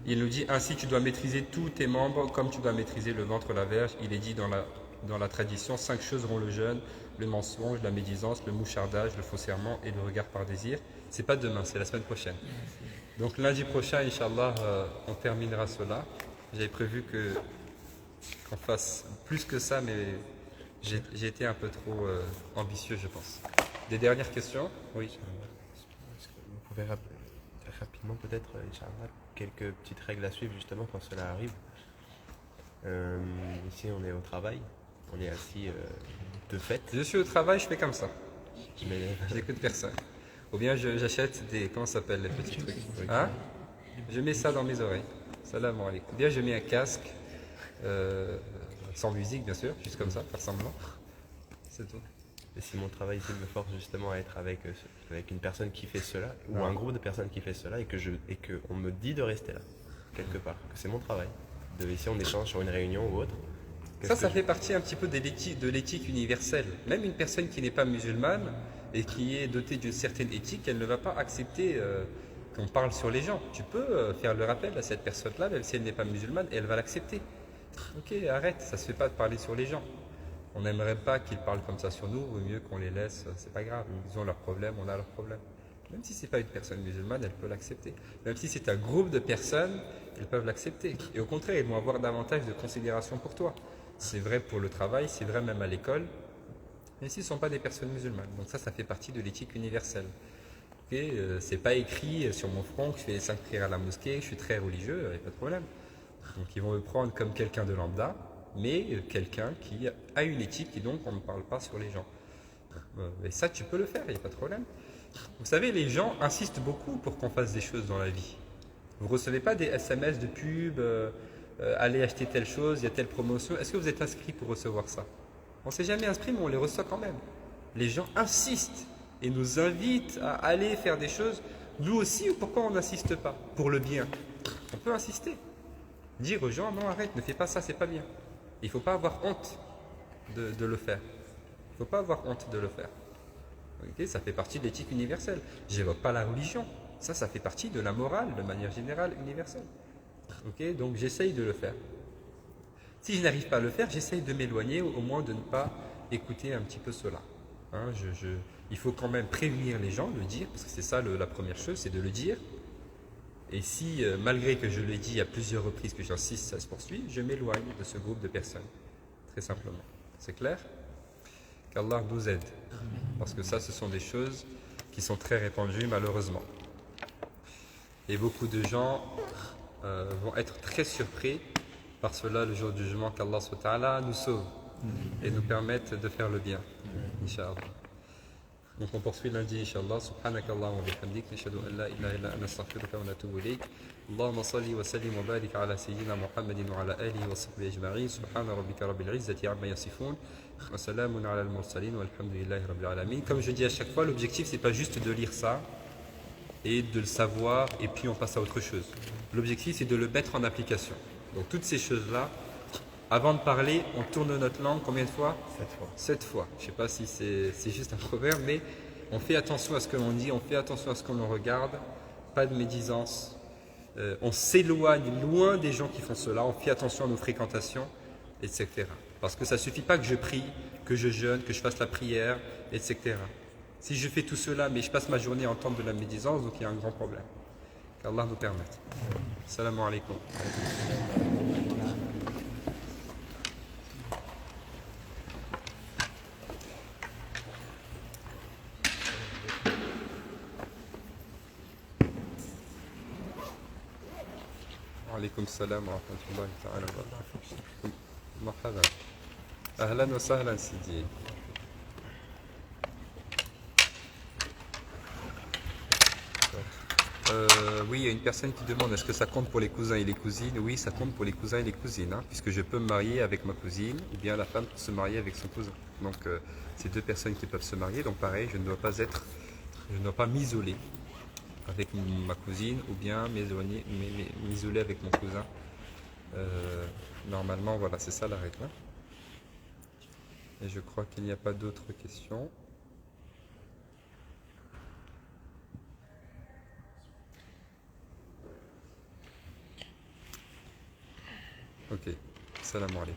Il nous dit ainsi tu dois maîtriser tous tes membres comme tu dois maîtriser le ventre, la verge. Il est dit dans la dans la tradition, 5 choses rend le jeûne: le mensonge, la médisance, le mouchardage, le faux serment et le regard par désir. C'est pas demain, c'est la semaine prochaine. Donc lundi prochain, Inch'Allah, on terminera cela. J'avais prévu qu'on fasse plus que ça, mais j'ai été un peu trop ambitieux, je pense. Des dernières questions? Oui. Est-ce que vous pouvez rappeler rapidement peut-être, Inch'Allah, quelques petites règles à suivre justement quand cela arrive. Ici on est au travail, on est assis de fait. Je suis au travail, je fais comme ça. Mais J'écoute personne. Ou bien j'achète des... Comment ça s'appelle les petits trucs? Hein? Je mets ça dans mes oreilles. Salam alaikum. Ou bien je mets un casque, sans musique bien sûr, juste comme ça, faire semblant. C'est tout. Et si mon travail ici me force justement à être avec une personne qui fait cela, ou un groupe de personnes qui fait cela, et qu'on me dit de rester là, quelque part, que c'est mon travail. Ici on échange sur une réunion ou autre. Ça fait partie un petit peu de l'éthique universelle. Même une personne qui n'est pas musulmane et qui est dotée d'une certaine éthique, elle ne va pas accepter qu'on parle sur les gens. Tu peux faire le rappel à cette personne-là, même si elle n'est pas musulmane, et elle va l'accepter. Ok, arrête, ça se fait pas de parler sur les gens. On n'aimerait pas qu'ils parlent comme ça sur nous, vaut mieux qu'on les laisse, c'est pas grave. Ils ont leurs problèmes, on a leurs problèmes. Même si c'est pas une personne musulmane, elle peut l'accepter. Même si c'est un groupe de personnes, elles peuvent l'accepter. Et au contraire, ils vont avoir davantage de considération pour toi. C'est vrai pour le travail, c'est vrai même à l'école, même s'ils ne sont pas des personnes musulmanes. Donc ça fait partie de l'éthique universelle. Okay, c'est pas écrit sur mon front que je fais les 5 prières à la mosquée, que je suis très religieux, il n'y a pas de problème. Donc ils vont me prendre comme quelqu'un de lambda, mais quelqu'un qui a une éthique et donc on ne parle pas sur les gens. Et ça, tu peux le faire, il n'y a pas de problème. Vous savez, les gens insistent beaucoup pour qu'on fasse des choses dans la vie. Vous ne recevez pas des SMS de pub, allez acheter telle chose, il y a telle promotion. Est-ce que vous êtes inscrit pour recevoir ça? On ne s'est jamais inscrit, mais on les reçoit quand même. Les gens insistent et nous invitent à aller faire des choses. Nous aussi, pourquoi on n'insiste pas? Pour le bien. On peut insister. Dire aux gens, non, arrête, ne fais pas ça, c'est pas bien. Il ne faut pas avoir honte de le faire. Il ne faut pas avoir honte de le faire. Okay, ça fait partie de l'éthique universelle. Je n'évoque pas la religion. Ça fait partie de la morale, de manière générale, universelle. Okay, donc j'essaye de le faire. Si je n'arrive pas à le faire, j'essaye de m'éloigner, au moins de ne pas écouter un petit peu cela. Hein, il faut quand même prévenir les gens, le dire, parce que c'est ça la première chose, c'est de le dire. Et si, malgré que je le dis à plusieurs reprises, que j'insiste, ça se poursuit, je m'éloigne de ce groupe de personnes. Très simplement. C'est clair? Qu'Allah nous aide. Parce que ça, ce sont des choses qui sont très répandues, malheureusement. Et beaucoup de gens vont être très surpris par cela le jour du jugement, qu'Allah subhanahu wa ta'ala nous sauve et nous permette de faire le bien. Inch'Allah. Donc on poursuit lundi, Inch'Allah. Subhanakallah wa bihamdik, nashhadu an la ilaha illa anta astaghfiruka wa natubu ilayk. Allahumma salli wa sallim wa barik ala sayyidina Muhammadin wa ala alihi wa sahbihi ajma'in. Subhana rabbika rabbil izzati amma yasifun. Wa salamun ala al-mursalin walhamdulillahi rabbil alamin. Comme je dis à chaque fois, l'objectif c'est pas juste de lire ça et de le savoir et puis on passe à autre chose. L'objectif c'est de le mettre en application. Donc toutes ces choses-là, avant de parler, on tourne notre langue combien de fois? 7 fois. 7 fois. Je ne sais pas si c'est juste un proverbe, mais on fait attention à ce que l'on dit, on fait attention à ce qu'on regarde, pas de médisance. On s'éloigne loin des gens qui font cela, on fait attention à nos fréquentations, etc. Parce que ça ne suffit pas que je prie, que je jeûne, que je fasse la prière, etc. Si je fais tout cela, mais je passe ma journée à entendre de la médisance, donc il y a un grand problème. Qu'Allah nous permette. Salam alaikum. وعليكم السلام ورحمة الله تعالى وبركاته. مرحبا. أهلا وسهلا سيدي. Oui, il y a une personne qui demande est-ce que ça compte pour les cousins et les cousines? Oui, ça compte pour les cousins et les cousines, hein, puisque je peux me marier avec ma cousine ou bien la femme peut se marier avec son cousin. Donc, c'est deux personnes qui peuvent se marier. Donc, pareil, je ne dois pas m'isoler avec ma cousine ou bien m'isoler avec mon cousin. Normalement, voilà, c'est ça la règle. Hein. Et je crois qu'il n'y a pas d'autres questions. Ok, salam alaikum.